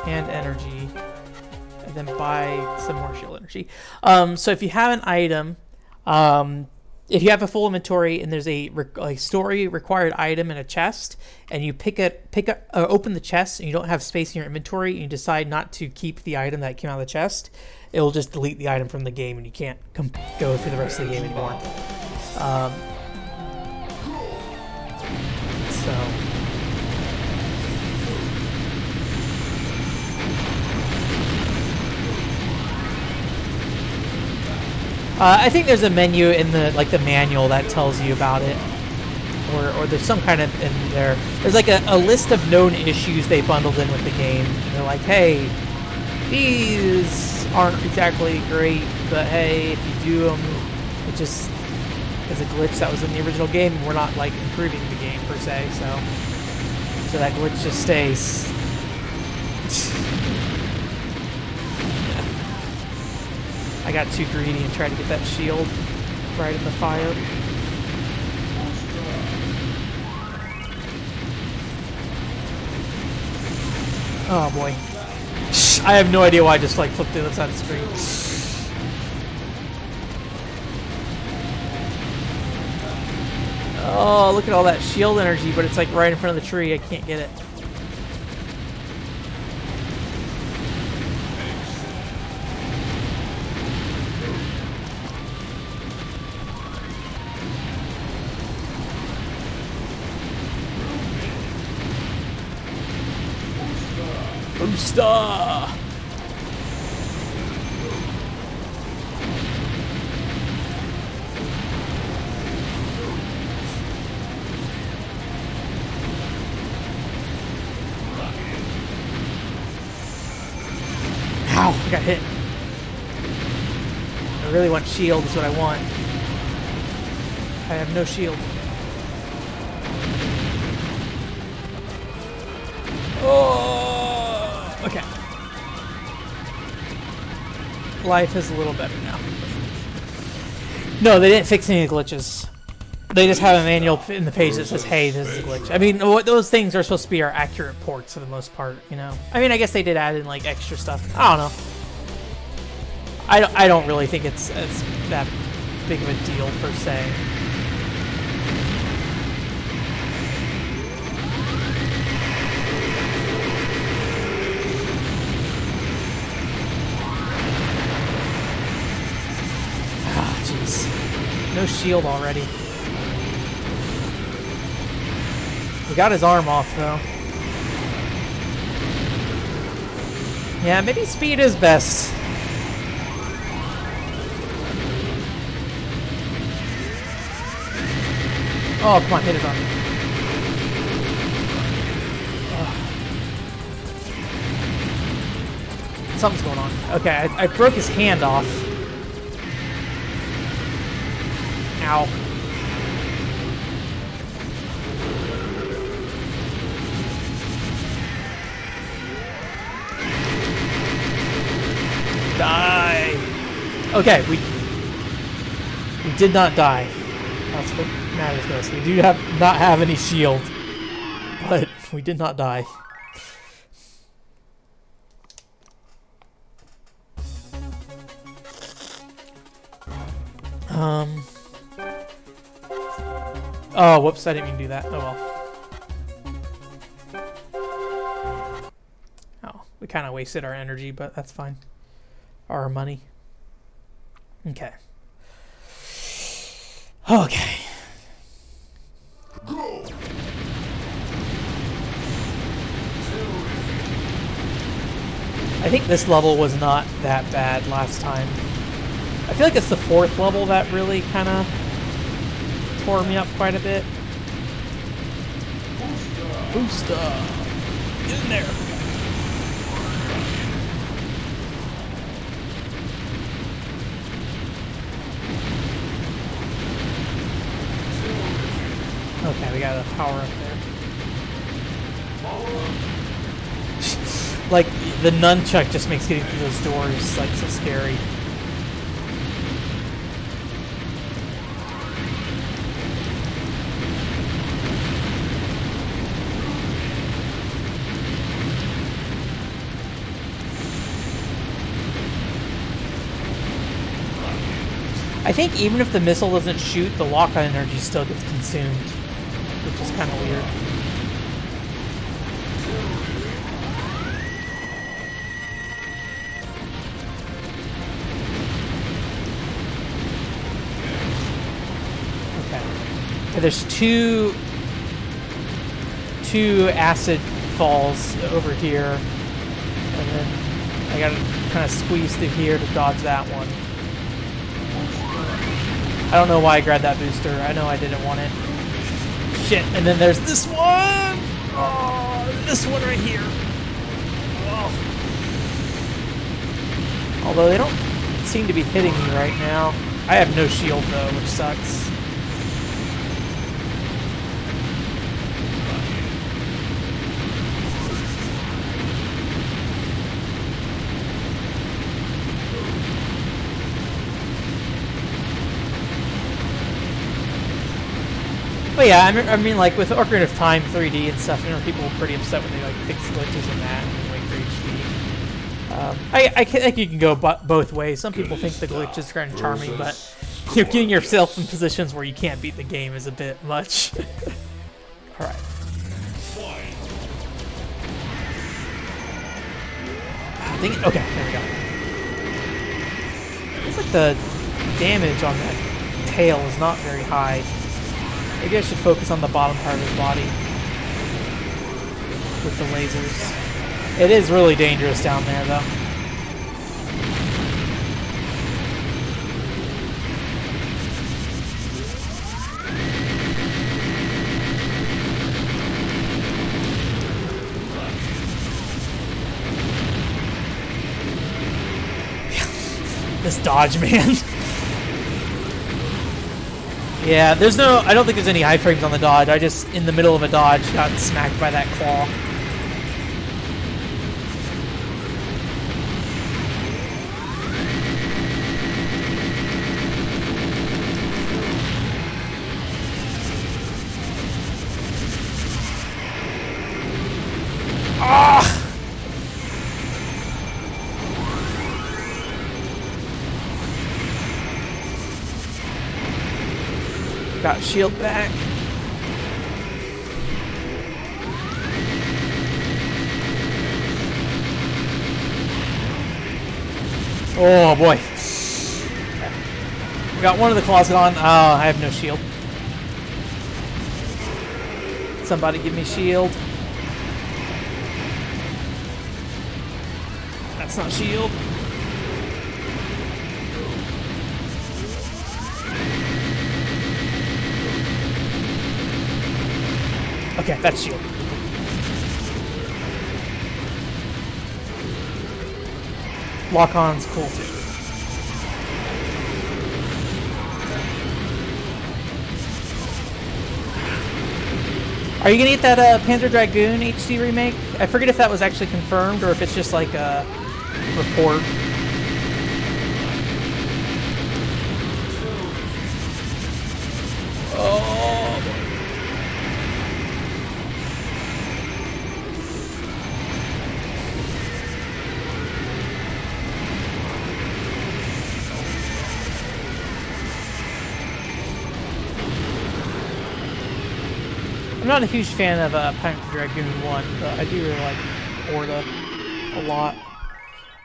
And energy. And then buy some more shield energy. So if you have an item, if you have a full inventory and there's a story required item in a chest, and you open the chest and you don't have space in your inventory, and you decide not to keep the item that came out of the chest, it will just delete the item from the game and you can't go through the rest of the game anymore. I think there's a menu in the manual that tells you about it, or there's some kind of in there. There's like a list of known issues they bundled in with the game. And they're like, hey, these aren't exactly great, but hey, if you do them, it just is a glitch that was in the original game, and we're not like improving the game per se. So that glitch just stays. I got too greedy and tried to get that shield right in the fire. Oh boy. I have no idea why I just like flipped to the other side of the screen. Oh, look at all that shield energy, but it's like right in front of the tree. I can't get it. Booster! Ow, I got hit. I really want shield is what I want. I have no shield. Oh, okay. Life is a little better now. No, they didn't fix any of the glitches. They just have a manual in the page that says, hey, this is a glitch. I mean, those things are supposed to be our accurate ports for the most part, you know? I mean, I guess they did add in, like, extra stuff. I don't know. I don't really think it's that big of a deal, per se. Ah, jeez. No shield already. We got his arm off, though. Yeah, maybe speed is best. Oh, come on, hit his arm. Oh. Something's going on. Okay, I broke his hand off. Ow. Die. Okay, we did not die. That's what matters most. We do not have any shield, but we did not die. Oh, whoops! I didn't mean to do that. Oh well. Oh, we kind of wasted our energy, but that's fine. Our money. Okay. Okay. Go! I think this level was not that bad last time. I feel like it's the 4th level that really kind of tore me up quite a bit. Booster! Get in there! Okay, we got a power up there. Like, the nunchuck just makes getting through those doors, like, so scary. I think even if the missile doesn't shoot, the lock-on energy still gets consumed, which is kind of weird. Okay. Okay, there's two acid falls over here, and then I gotta kind of squeeze through here to dodge that one. I don't know why I grabbed that booster. I know I didn't want it. Shit, and then there's this one! Oh, this one right here. Oh. Although they don't seem to be hitting me right now. I have no shield though, which sucks. But yeah, I mean, like with Ocarina of Time 3D and stuff, you know, people were pretty upset when they like fixed glitches in that and like HD. I think you can go both ways. Some people think the glitches are kind of charming, but you know, getting yourself in positions where you can't beat the game is a bit much. All right. Dang it. Okay, there we go. Looks like the damage on that tail is not very high. Maybe I should focus on the bottom part of his body with the lasers. It is really dangerous down there, though. This dodge, man. Yeah, there's no... I don't think there's any iframes on the dodge. I just, in the middle of a dodge, got smacked by that claw. Ah! Got shield back. Oh boy. Okay. Got one of the claws on. Oh, I have no shield. Somebody give me shield. That's not shield. Okay, that's shield. Lock-on's cool too. Are you gonna get that Panzer Dragoon HD remake? I forget if that was actually confirmed or if it's just like a report. Oh boy. I'm not a huge fan of Panzer Dragoon 1, but I do really like Orta a lot.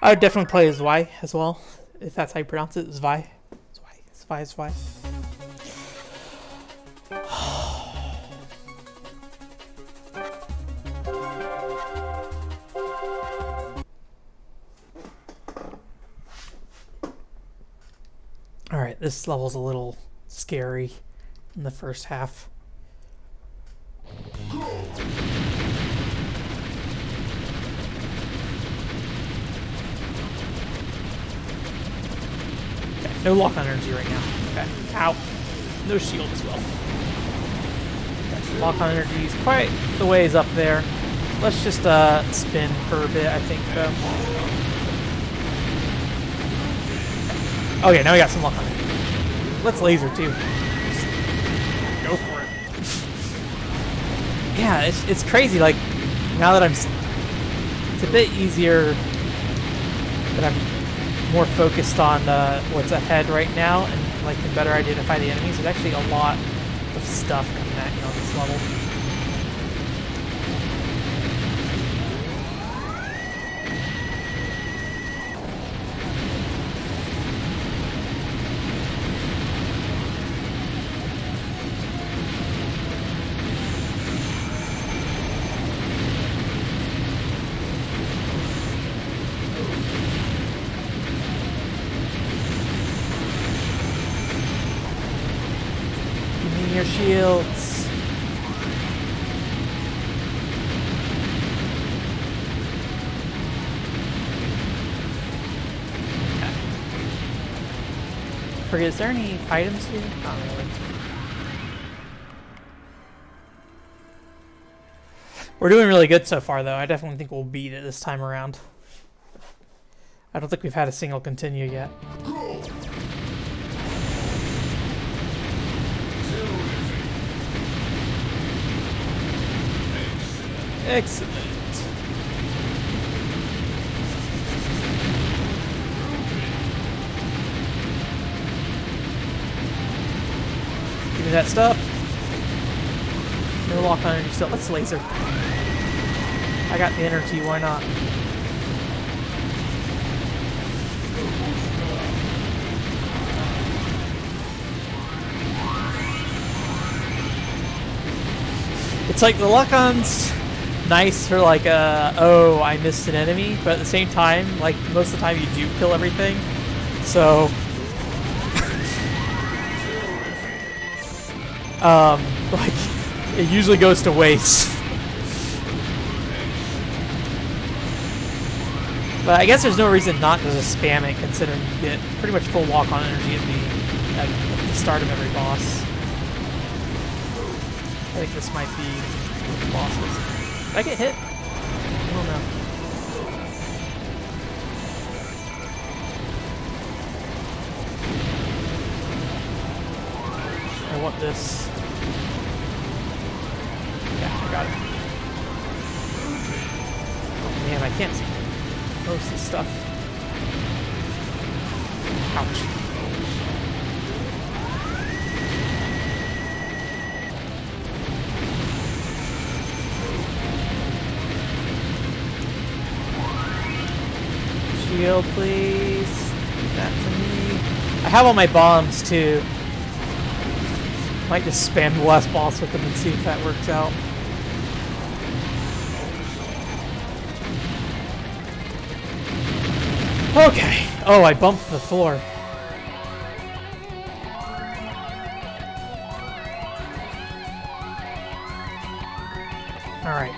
I would definitely play as Zwei as well, if that's how you pronounce it. Zwei. Zwei. Alright, this level's a little scary in the first half. Okay, no lock-on energy right now. Okay, ow. No shield as well. Okay, lock-on energy is quite the ways up there. Let's just spin for a bit, I think, though. Okay, now we got some lock-on energy. Let's laser, too. Just go for it. Yeah, it's crazy, like, now that it's a bit easier that I'm more focused on what's ahead right now and, like, can better identify the enemies. There's actually a lot of stuff coming at you on this level. Your shields. Okay. Forget, is there any items here? Not really. We're doing really good so far, though. I definitely think we'll beat it this time around. I don't think we've had a single continue yet. Excellent. Give me that stuff. No lock on energy still. Let's laser. I got the energy, why not? It's like the lock-on's nice for like oh, I missed an enemy, but at the same time, like most of the time you do kill everything. So like it usually goes to waste. But I guess there's no reason not to just spam it, considering you get pretty much full lock-on energy at the start of every boss. I think this might be the bosses. Did I get hit? I don't know. I want this. Yeah, I got it. Oh man, I can't see most of this stuff. Ouch. Shield, please. Give that to me. I have all my bombs too. Might just spam the last boss with them and see if that works out. Okay. Oh, I bumped the floor. All right.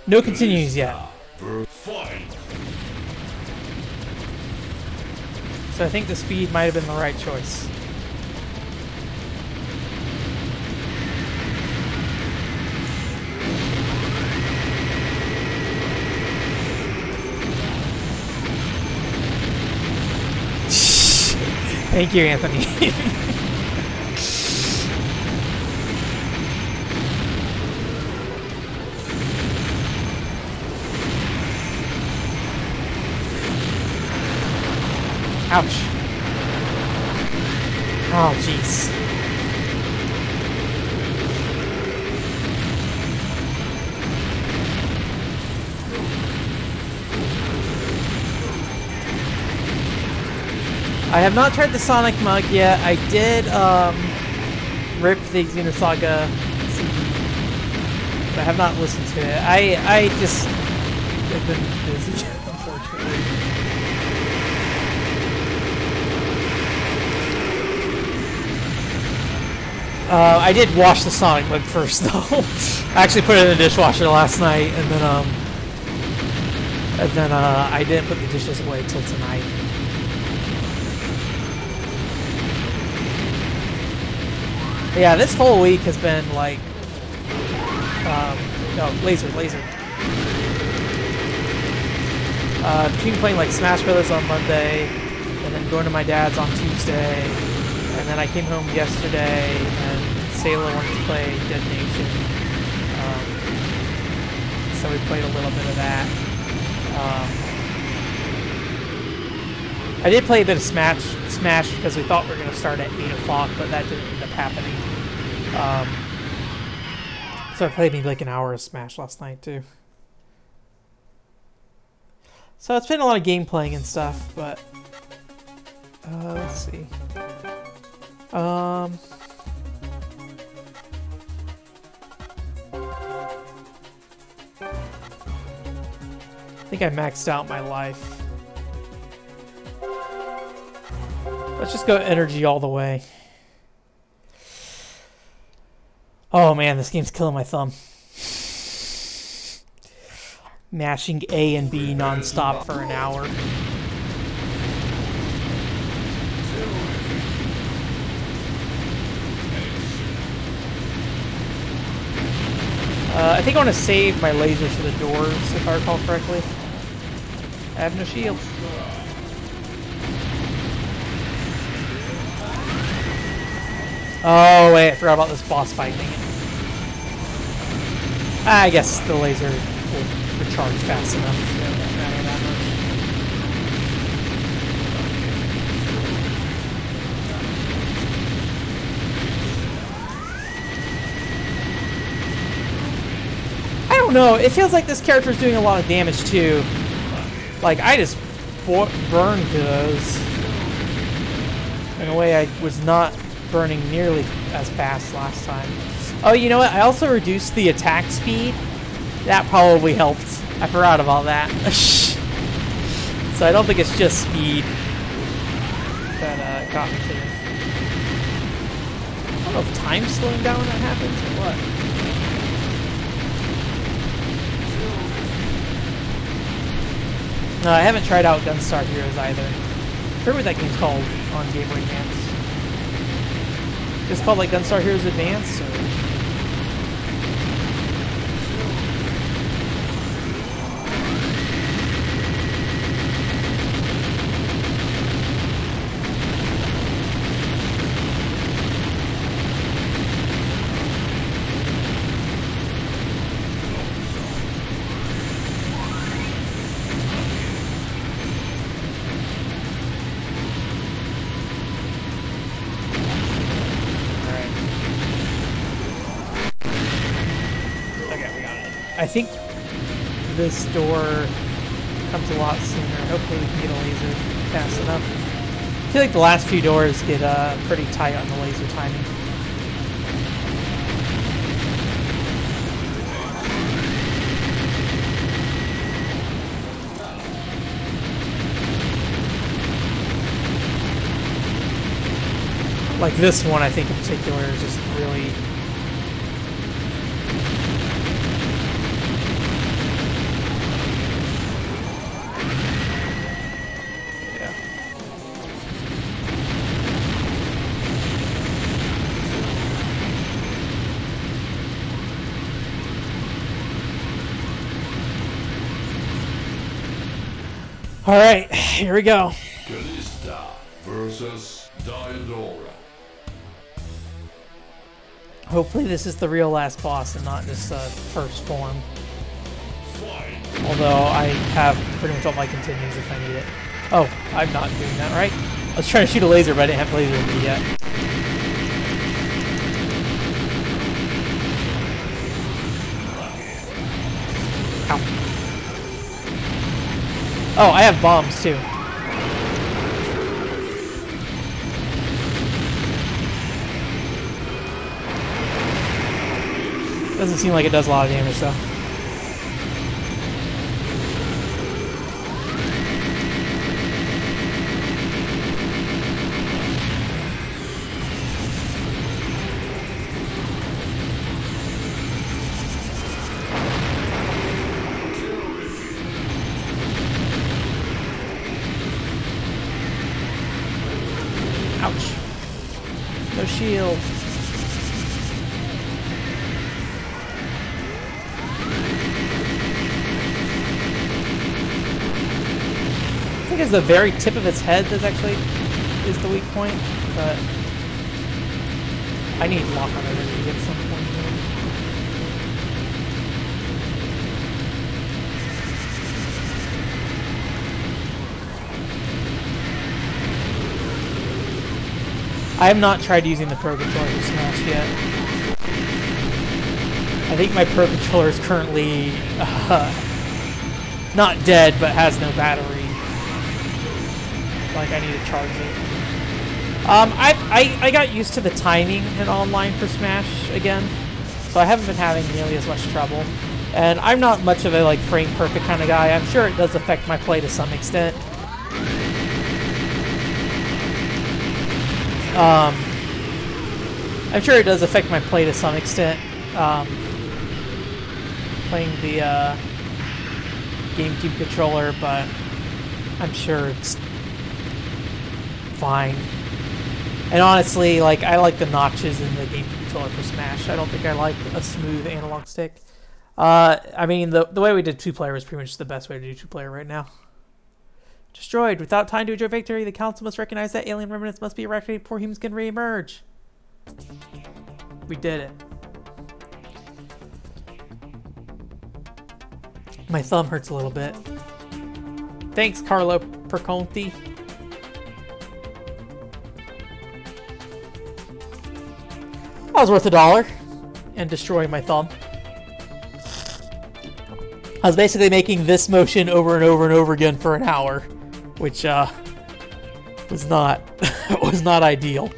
No continues yet. So I think the speed might have been the right choice. Thank you, Anthony. Ouch. Oh, jeez. I have not tried the Sonic Mug yet. I did rip the Xenosaga CD, but I have not listened to it. I just have been busy, unfortunately. I did wash the Sonic Mug first, though. I actually put it in the dishwasher last night, and then I didn't put the dishes away till tonight. Yeah, this whole week has been like, no, laser. Between playing like Smash Brothers on Monday, and then going to my dad's on Tuesday, and then I came home yesterday, and Sayla wanted to play Dead Nation, so we played a little bit of that. I did play a bit of Smash because we thought we were going to start at 8 o'clock, but that didn't end up happening. So I played maybe like an hour of Smash last night too. So it's been a lot of game playing and stuff, but let's see. I think I maxed out my life. Let's just go energy all the way. Oh man, this game's killing my thumb. Mashing A and B non-stop for an hour. I think I want to save my lasers for the doors, if I recall correctly. I have no shield. Oh, wait, I forgot about this boss fight. Dang it. I guess the laser will recharge fast enough. So it won't matter that much. I don't know. It feels like this character is doing a lot of damage, too. Like, I just burned to those in a way I was not burning nearly as fast last time. Oh, you know what? I also reduced the attack speed. That probably helped. I forgot about that. So I don't think it's just speed that got me to this. I don't know if time's slowing down when that happens or what. No, I haven't tried out Gunstar Heroes either. I forget what that game's called on Game Boy Advance. It's called like Gunstar Heroes Advance, or... I think this door comes a lot sooner. Hopefully we can get a laser fast enough. I feel like the last few doors get pretty tight on the laser timing. Like this one, I think in particular, is just really... Alright, here we go. Callista versus Diodora. Hopefully this is the real last boss and not just first form. Although I have pretty much all my continues if I need it. Oh, I'm not doing that, right? I was trying to shoot a laser, but I didn't have laser with me yet. Ow. Oh, I have bombs too. Doesn't seem like it does a lot of damage though. Ouch. No shield. I think it's the very tip of its head that actually is the weak point, but I need lock on it at some point. I have not tried using the Pro Controller to Smash yet. I think my Pro Controller is currently not dead, but has no battery. Like, I need to charge it. I got used to the timing in online for Smash again, so I haven't been having nearly as much trouble. And I'm not much of a like frame perfect kind of guy. I'm sure it does affect my play to some extent. I'm sure it does affect my play to some extent. Playing the GameCube controller, but I'm sure it's fine. And honestly, like, I like the notches in the GameCube controller for Smash. I don't think I like a smooth analog stick. I mean, the way we did two-player is pretty much the best way to do two-player right now. Destroyed. Without time to enjoy victory, the council must recognize that alien remnants must be eradicated before humans can re-emerge. We did it. My thumb hurts a little bit. Thanks, Carlo Perconti. That was worth $1 and destroying my thumb. I was basically making this motion over and over and over again for an hour, which was not was not ideal.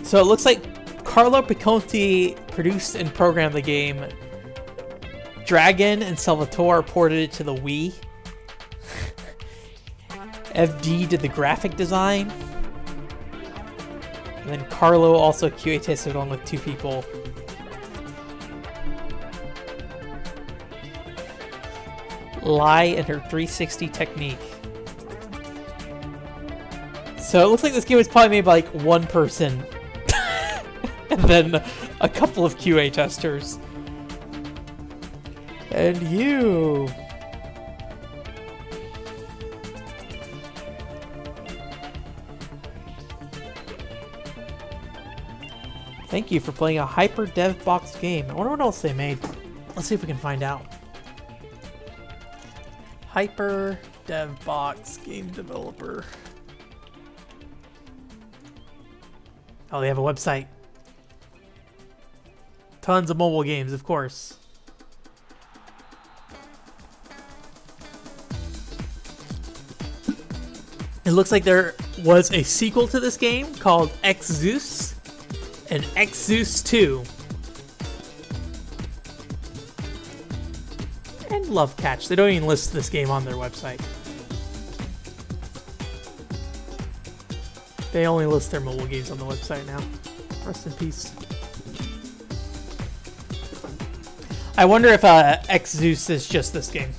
So it looks like Carlo Picconti produced and programmed the game. Dragon and Salvatore ported it to the Wii. FD did the graphic design. And then Carlo also QA tested along with 2 people. Lai and her 360 technique. So it looks like this game was probably made by like 1 person. And then a couple of QA testers. And you. Thank you for playing a Hyper Dev Box game. I wonder what else they made. Let's see if we can find out. Hyper Dev Box game developer. Oh, they have a website. Tons of mobile games, of course. It looks like there was a sequel to this game called X Zeus and X Zeus 2. And Love Catch. They don't even list this game on their website. They only list their mobile games on the website now. Rest in peace. I wonder if X Zeus is just this game.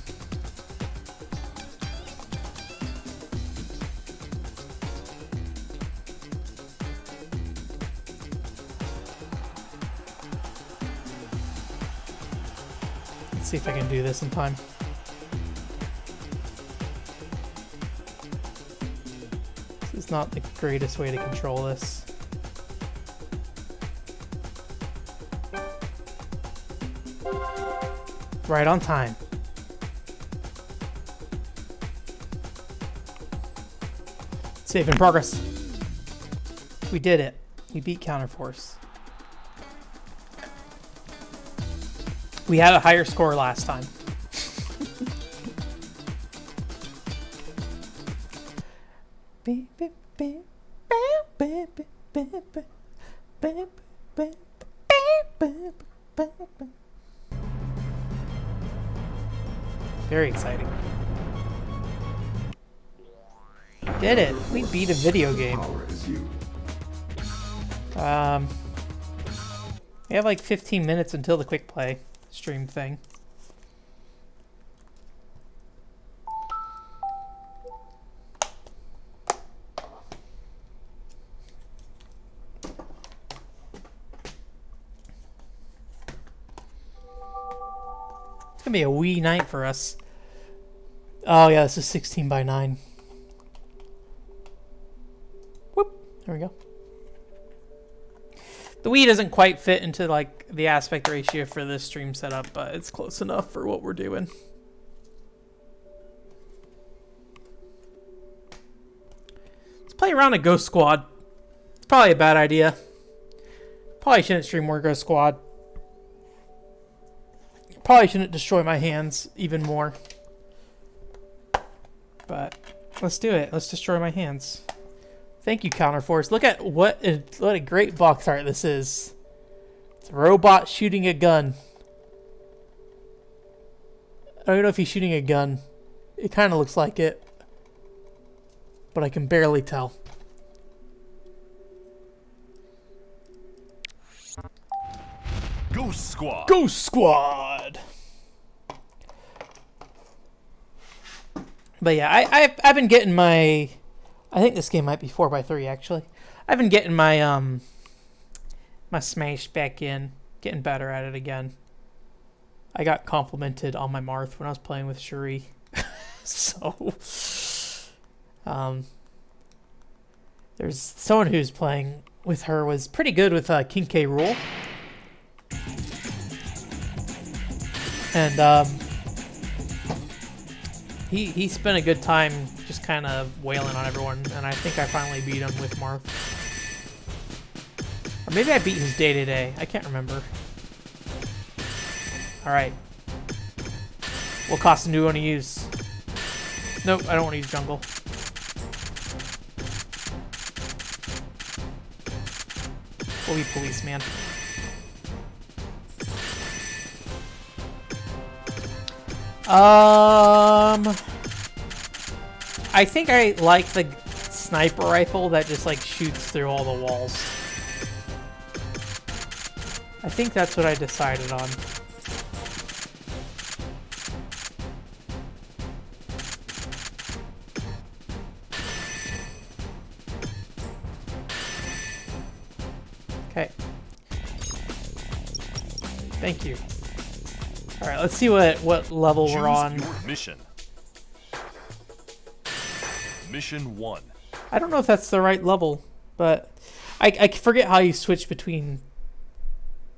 Let's see if I can do this in time. This is not the greatest way to control this. Right on time. Save in progress. We did it. We beat Counterforce. We had a higher score last time. Very exciting. Did it. We beat a video game. We have like 15 minutes until the quick play stream thing. It's gonna be a Wii night for us. Oh yeah, this is 16 by 9. Whoop, there we go. The Wii doesn't quite fit into like the aspect ratio for this stream setup, but it's close enough for what we're doing. Let's play around a Ghost Squad. It's probably a bad idea. Probably shouldn't stream more Ghost Squad. Probably shouldn't destroy my hands even more. But let's do it. Let's destroy my hands. Thank you, Counterforce. Look at what a great box art this is. It's a robot shooting a gun. I don't even know if he's shooting a gun. It kind of looks like it. But I can barely tell. Ghost Squad. Ghost Squad! But yeah, I've been getting my... I think this game might be 4x3 actually. I've been getting my my Smash back in, getting better at it again. I got complimented on my Marth when I was playing with Shuri. So, there's someone who's playing with her was pretty good with King K. Rool. And he spent a good time just kind of wailing on everyone, and I think I finally beat him with Marth. Or maybe I beat his day-to-day. I can't remember. Alright. What costume do we want to use? Nope, I don't want to use jungle. We'll be policeman. I think I like the sniper rifle that just like shoots through all the walls. I think that's what I decided on. Okay. Thank you. All right, let's see what level we're on. Your mission. Mission 1. I don't know if that's the right level, but I forget how you switch between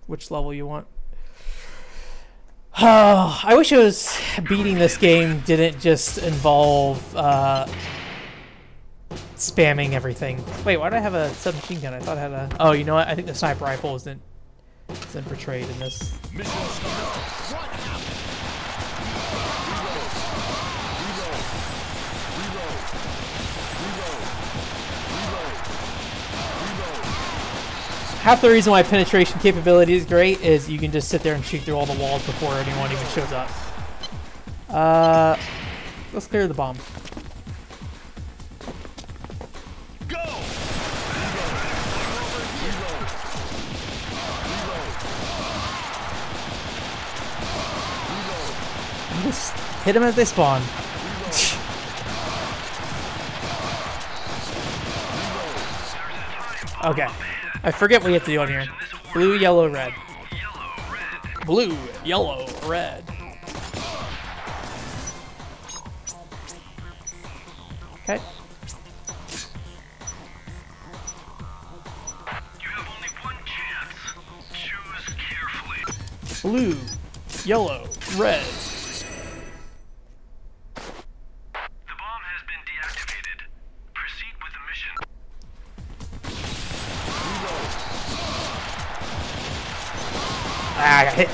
which level you want. Oh, I wish it was beating this game didn't just involve spamming everything. Wait, why do I have a submachine gun? I thought I had a... Oh, you know what? I think the sniper rifle isn't portrayed in this. Mission start. Half the reason why penetration capability is great is you can just sit there and shoot through all the walls before anyone even shows up. Let's clear the bomb. Go! Just hit them as they spawn. Okay. I forget what you have to do on here. Blue, yellow, red. Blue, yellow, red. Okay. You have only one chance. Choose carefully. Blue, yellow, red. The bomb has been deactivated. Proceed with the mission. Ah, I got hit.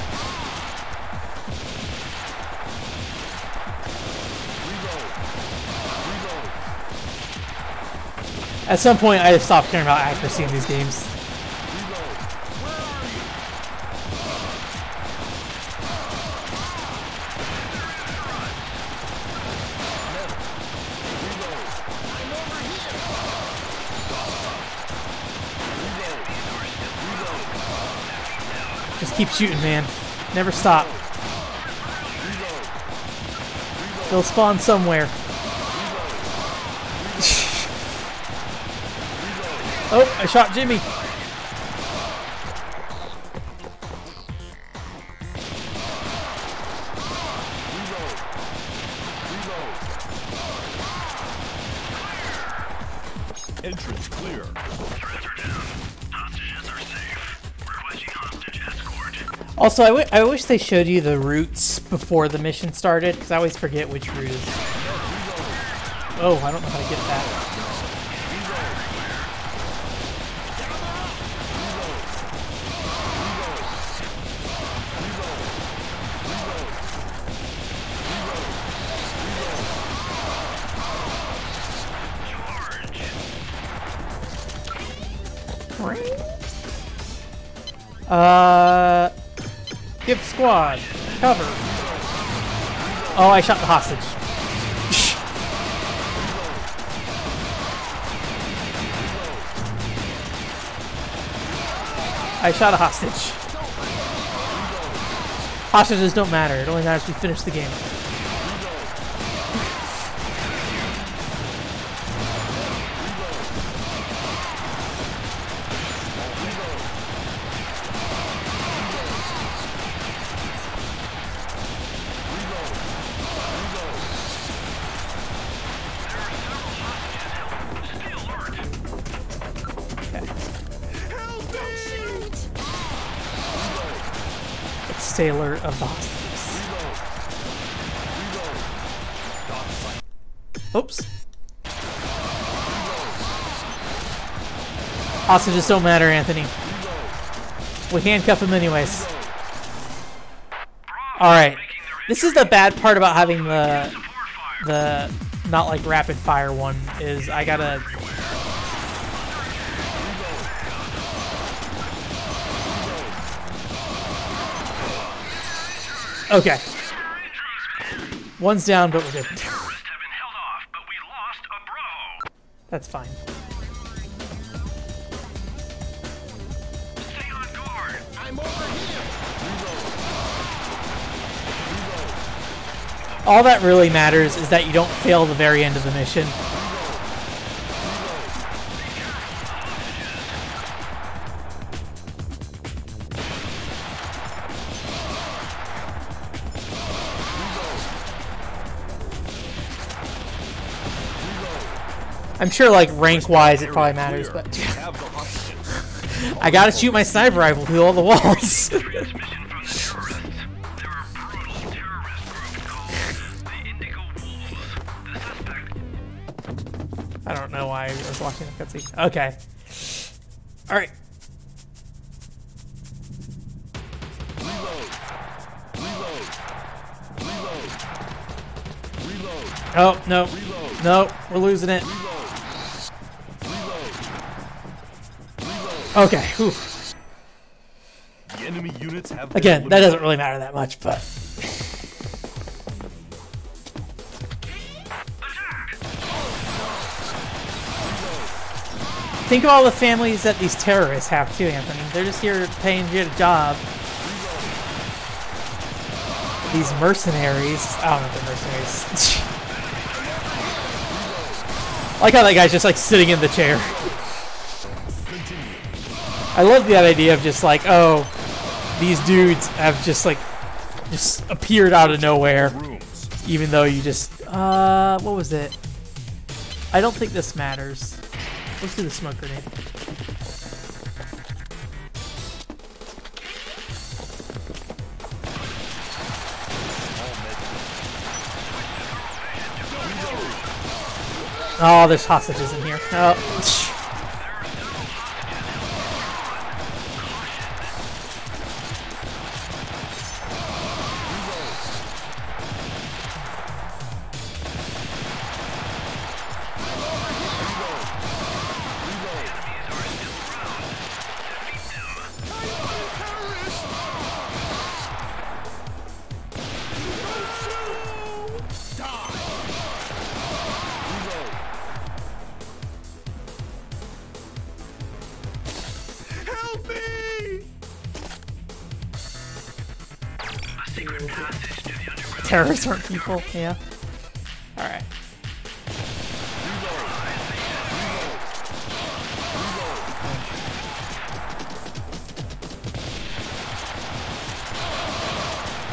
At some point, I just stopped caring about accuracy in these games. Just keep shooting, man. Never stop. They'll spawn somewhere. Oh, I shot Jimmy. Entrance clear. Threats are down. Hostages are safe. Requesting hostage escort. Also, I wish they showed you the routes before the mission started, because I always forget which route is. Oh, I don't know how to get that. Give squad cover. Oh, I shot the hostage. I shot a hostage. Hostages don't matter. It only matters if we finish the game. sailor of the hostages. Oops. Hostages don't matter, Anthony. We handcuff him anyways. Alright. This is the bad part about having the not like rapid fire one, is I gotta... Okay. One's down, but we're good. That's fine. All that really matters is that you don't fail the very end of the mission. I'm sure, like, rank-wise, it probably matters, but I gotta shoot my sniper rifle through all the walls. I don't know why I was watching the cutscene. Okay. Alright. Oh, no. No, we're losing it. Okay, whew. The enemy units have Again, that doesn't really matter that much, but... Think of all the families that these terrorists have too, Anthony. They're just here paying you a job. These mercenaries. I don't know if they're mercenaries. I like how that guy's just like sitting in the chair. I love that idea of just like, oh, these dudes have just like, just appeared out of nowhere. Even though you just, what was it? I don't think this matters. Let's do the smoke grenade. Oh, there's hostages in here. Oh. Terrorists aren't people, yeah. Alright.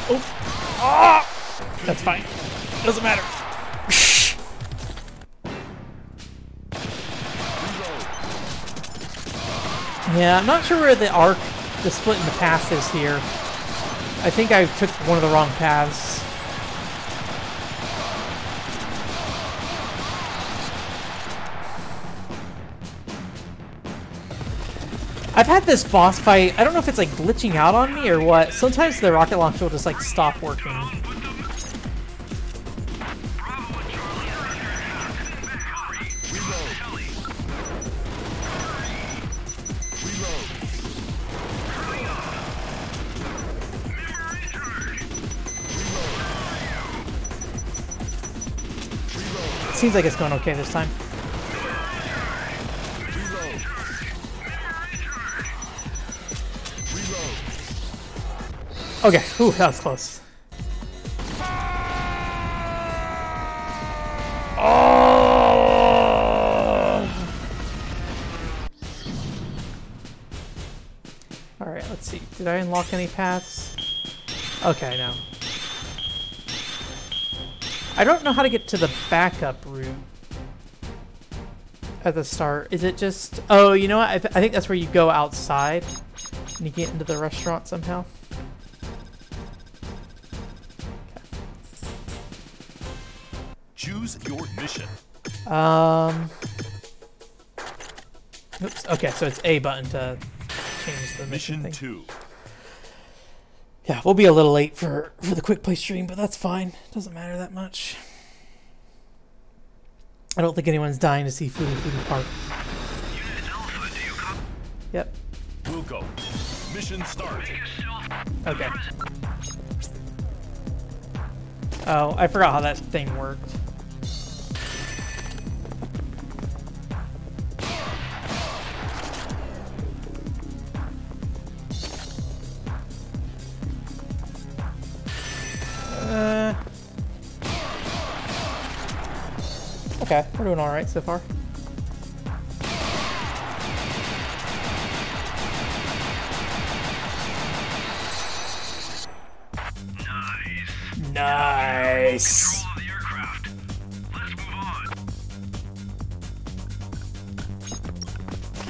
Oh! Ah! That's fine. Doesn't matter. Yeah, I'm not sure where the arc, the split in the path is here. I think I took one of the wrong paths. I've had this boss fight, I don't know if it's like glitching out on me or what. Sometimes the rocket launcher will just like stop working. Seems like it's going okay this time. Okay, ooh, that was close. Oh! Alright, let's see. Did I unlock any paths? Okay, no. I don't know how to get to the backup route at the start. Is it just... Oh, you know what? I think that's where you go outside and you get into the restaurant somehow. Choose your mission. Oops. Okay, so it's A button to change the mission Mission thing. 2. Yeah, we'll be a little late for the quick play stream, but that's fine. Doesn't matter that much. I don't think anyone's dying to see Fudu Park. Unit Alpha, do you copy? Yep. We'll go. Mission start. Make it stealth. Okay. Oh, I forgot how that thing worked. Okay, we're doing alright so far. Nice. Control of the aircraft. Let's move on.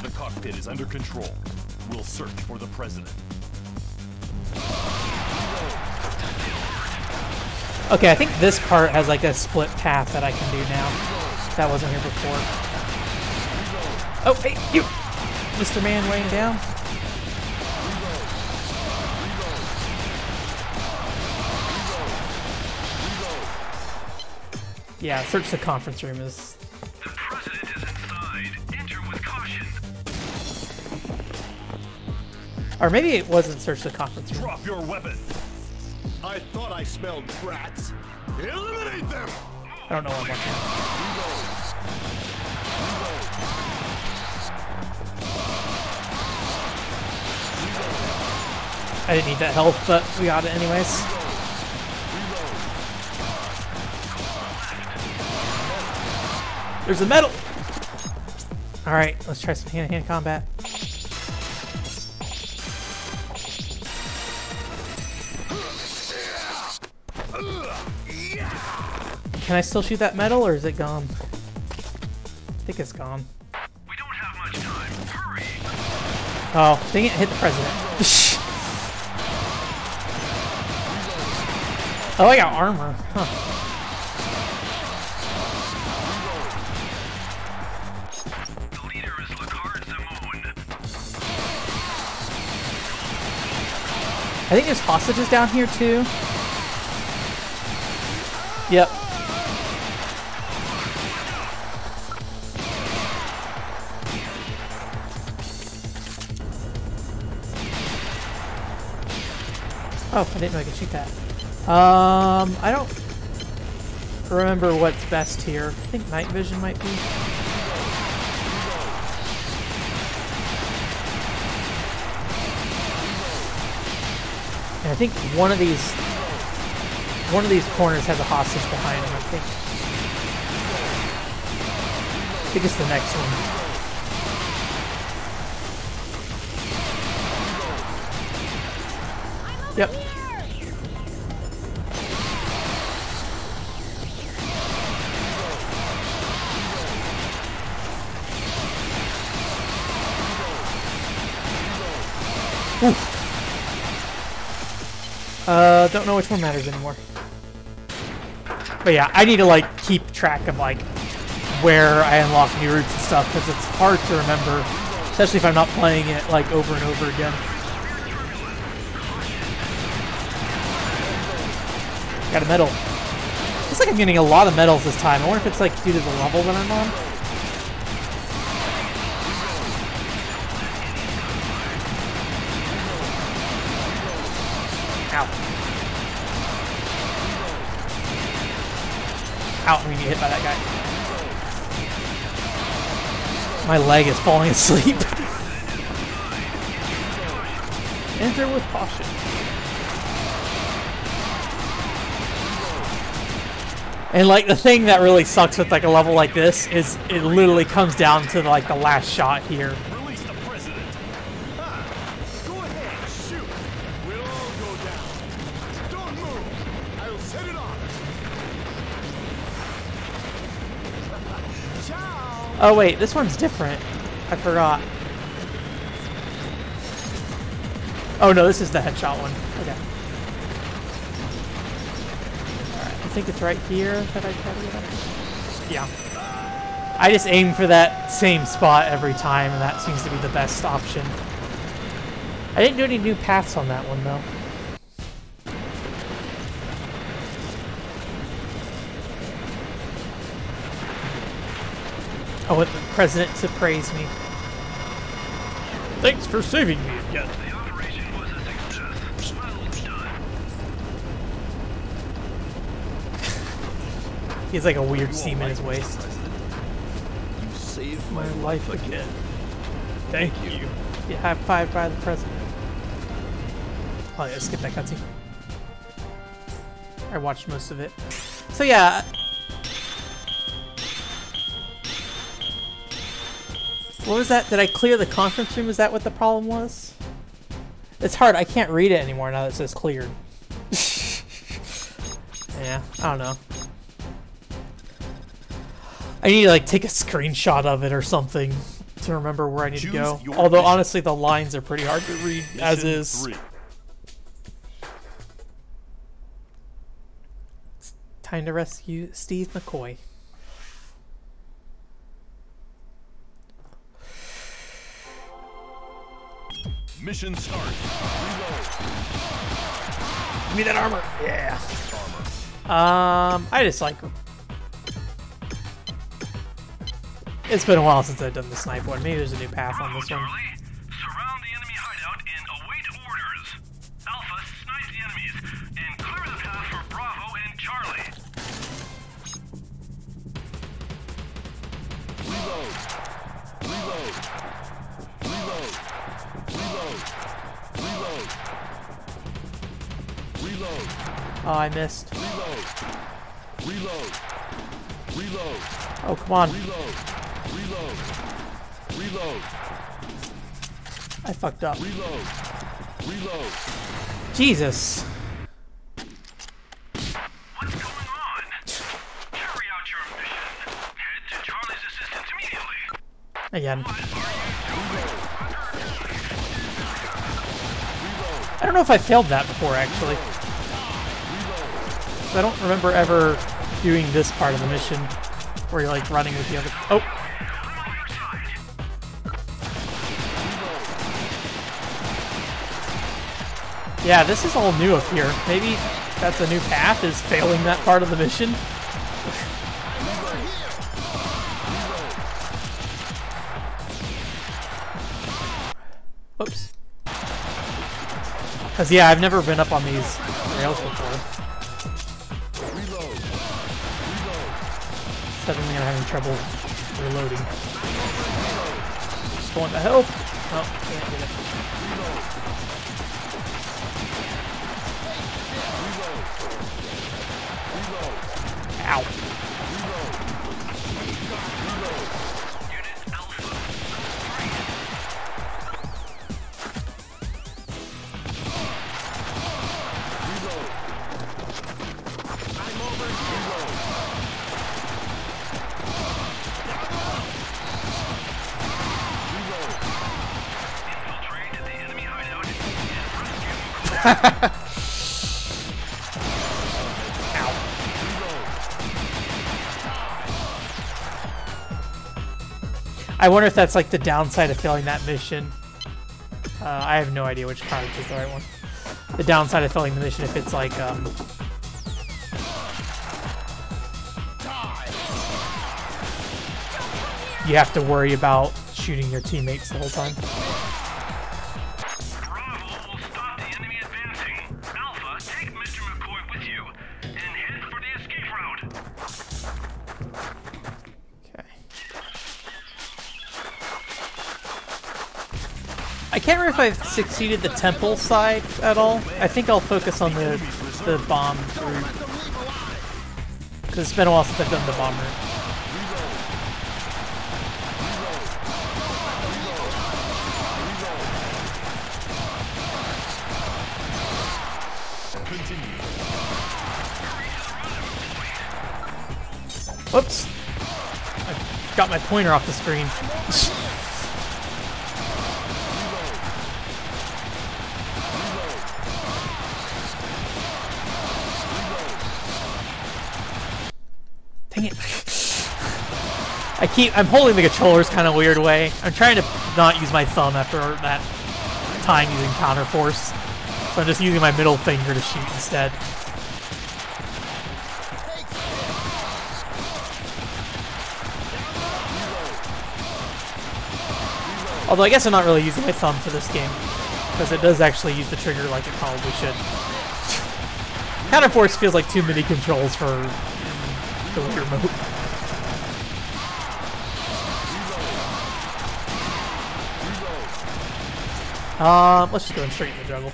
The cockpit is under control. We'll search for the president. Okay, I think this part has like a split path that I can do now. That wasn't here before. Oh, hey, you! Mr. Man weighing down. Yeah, search the conference room is... The president is inside. Enter with caution. Or maybe it wasn't search the conference room. Drop your weapon. I thought I smelled rats. Eliminate them! I don't know what I'm watching. I didn't need that health, but we got it anyways. There's a medal! Alright, let's try some hand-to-hand combat. Can I still shoot that medal, or is it gone? I think it's gone. We don't have much time. Hurry! Oh, dang it, hit the president. Oh, I got armor. Huh. The leader is Lacard Zamon. I think there's hostages down here, too. Yep. Oh, I didn't know I could shoot that. I don't remember what's best here. I think night vision might be. And I think one of these corners has a hostage behind him, I think it's the next one. Yep. Oof. Don't know which one matters anymore. But yeah, I need to like keep track of like where I unlock new routes and stuff because it's hard to remember, especially if I'm not playing it like over and over again. Got a medal. Looks like I'm getting a lot of medals this time. I wonder if it's like due to the level that I'm on. Ow. Ow, I'm gonna get hit by that guy. My leg is falling asleep. Enter with caution. And like the thing that really sucks with like a level like this is it literally comes down to like the last shot here. Release the president. Go ahead, shoot. We'll all go down. Don't move. I'll set it off. Ciao. Oh wait, this one's different. I forgot. Oh no, this is the headshot one. Okay. Alright, let's think it's right here that I try to get up. Yeah. I just aim for that same spot every time, and that seems to be the best option. I didn't do any new paths on that one, though. I want the president to praise me. Thanks for saving me again. The operation was a success. Well done. He has like a weird seam in his waist. You saved My life again. Thank you. Yeah, high five by the president. Oh yeah, skip that cutscene. I watched most of it. So yeah. What was that? Did I clear the conference room? Is that what the problem was? It's hard. I can't read it anymore now that it says cleared. Yeah, I don't know. I need to like take a screenshot of it or something to remember where I need to go. Although honestly, the lines are pretty hard to read as is. 3. It's time to rescue Steve McCoy. Mission start. Reload. Give me that armor. Yeah. I just like. It's been a while since I've done the snipe one. Maybe there's a new path on this one. Charlie, surround the enemy hideout and await orders. Alpha, snipe the enemies and clear the path for Bravo and Charlie. Reload. Reload. Reload. Reload. Reload. Reload. Oh, I missed. Reload. Reload. Reload. Oh, come on. Reload. Reload. Reload. I fucked up. Reload. Reload. Jesus. What's going on? Carry out your mission. Head to Charlie's assistance immediately. Again. What are you doing? I don't know if I failed that before, actually. I don't remember ever doing this part of the mission where you're like running with the other. Oh. Yeah, this is all new up here. Maybe that's a new path, is failing that part of the mission. Whoops. Because, yeah, I've never been up on these rails before. Suddenly I'm having trouble reloading. Just going to help. Oh, can't get it. Ow. I wonder if that's like the downside of failing that mission. I have no idea which card is the right one. The downside of failing the mission, if it's like you have to worry about shooting your teammates the whole time. Bravo will stop the enemy advancing. Alpha, take Mr. McCoy with you and head for the escape route. Okay. I can't remember if I've succeeded the temple side at all. I think I'll focus on the bomb route. Because it's been a while since I've done the bomb route. Whoops! I got my pointer off the screen. Dang it. I'm holding the controllers kind of weird way. I'm trying to not use my thumb after that time using counter force. So I'm just using my middle finger to shoot instead. Although I guess I'm not really using my thumb for this game, because it does actually use the trigger like it probably should. Counter force feels like too many controls for the Wii remote. Let's just go straight in the juggle.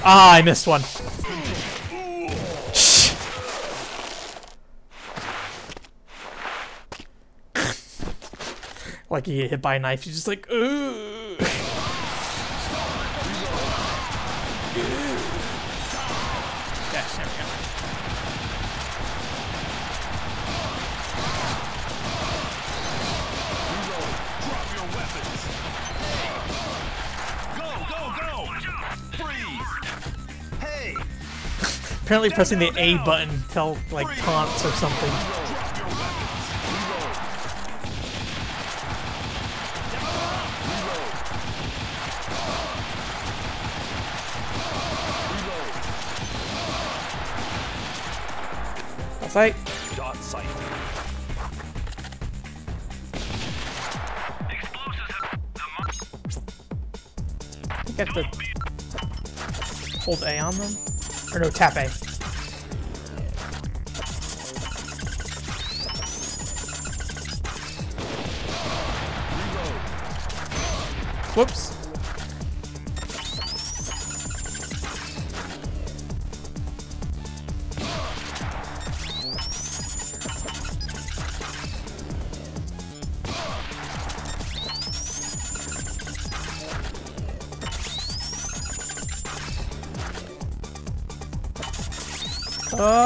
Ah, I missed one. Like you get hit by a knife, you're just like, ooh. Yeah, there we go. Drop your weapons. Go! Freeze! Hey! Apparently pressing the A button tell like taunts or something. Drop your weapons. Sight. Dot sight. I think I have to hold A on them? Or no, tap A. Whoops.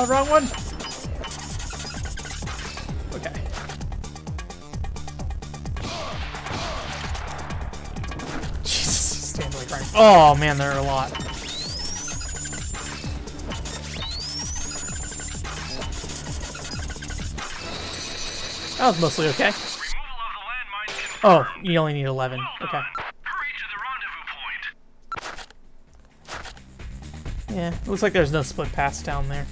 Wrong one. Okay. Jesus, stand like right. Oh man, there are a lot. That was mostly okay. Oh, you only need 11. Okay. Yeah, looks like there's no split paths down there.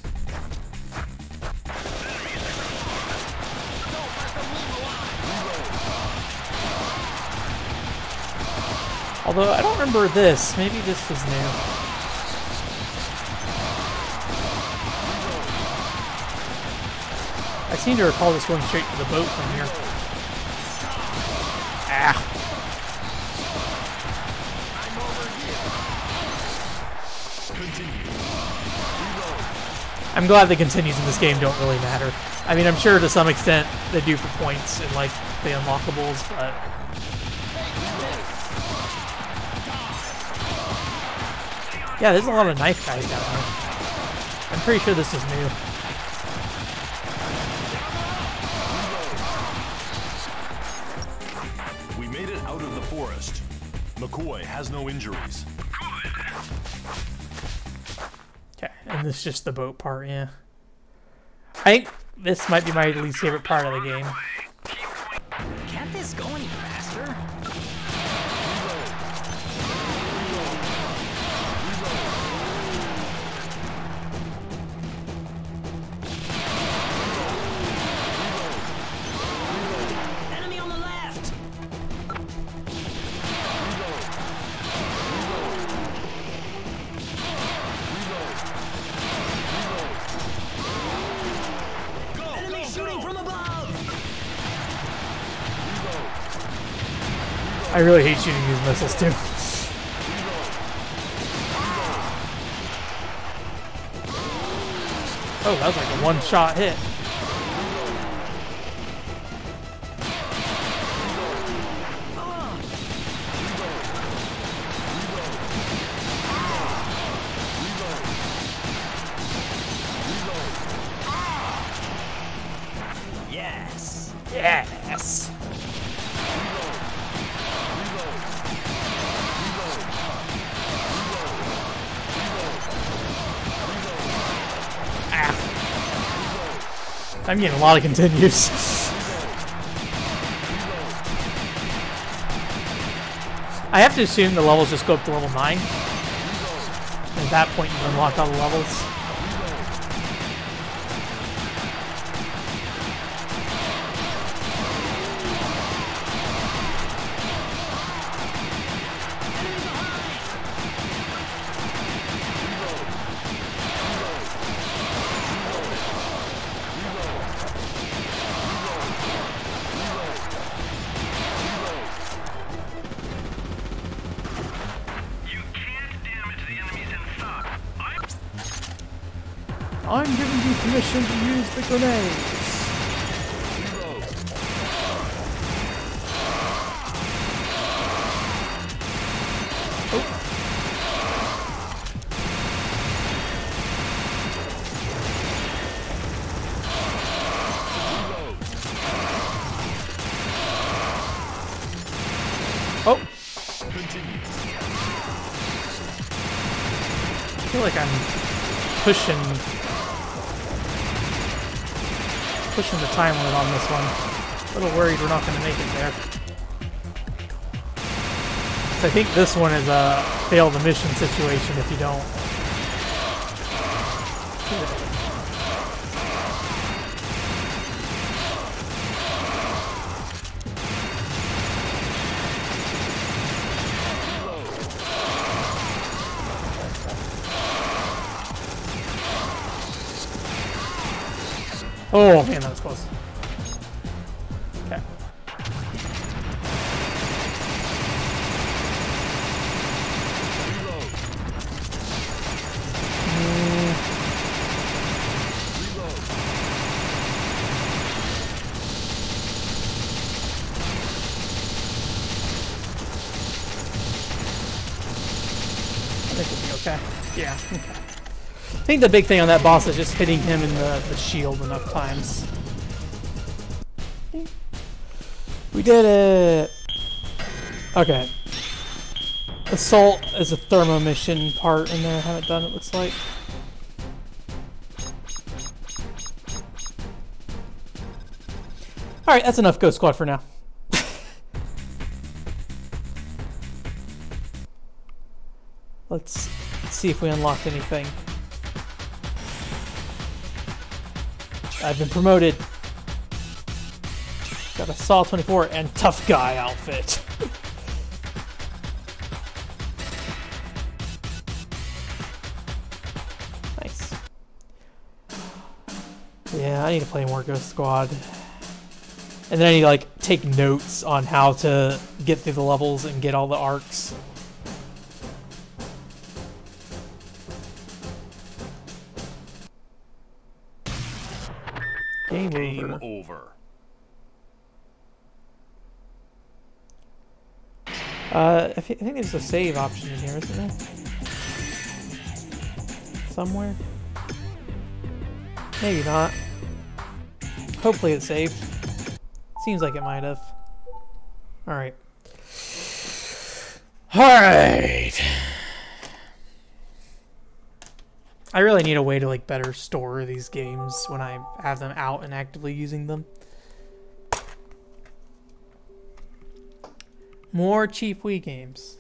Although, I don't remember this. Maybe this was new. I seem to recall this going straight to the boat from here. Ah. I'm glad the continues in this game don't really matter. I mean, I'm sure to some extent they do for points and like the unlockables, but... Yeah, there's a lot of knife guys down here. I'm pretty sure this is new. We made it out of the forest. McCoy has no injuries. Okay, and this is just the boat part, yeah. I think this might be my least favorite part of the game. Can't this go any faster? Enemy on the left! Enemy shooting from above! I really hate shooting these missiles too. Oh, that was like a one-shot hit. Yes! Yes! I'm getting a lot of continues. I have to assume the levels just go up to level 9. At that point, you unlock all the levels. I'm giving you permission to use the grenades. Oh. I feel like I'm pushing the time limit on this one. A little worried we're not going to make it there. So I think this one is a fail the mission situation if you don't. Oh man, that was close. Okay. I think we'll be okay. Yeah, okay. I think the big thing on that boss is just hitting him in the shield enough times. We did it! Okay. Assault is a thermo mission part in there. I haven't done it, looks like. Alright, that's enough Ghost Squad for now. Let's see if we unlocked anything. I've been promoted. Got a Saw 24 and Tough Guy outfit. Nice. Yeah, I need to play more Ghost Squad. And then I need to like take notes on how to get through the levels and get all the arcs. Game over. I think there's a save option in here, isn't there? Somewhere? Maybe not. Hopefully it saved. Seems like it might have. Alright. Alright! I really need a way to like better store these games when I have them out and actively using them. More cheap Wii games.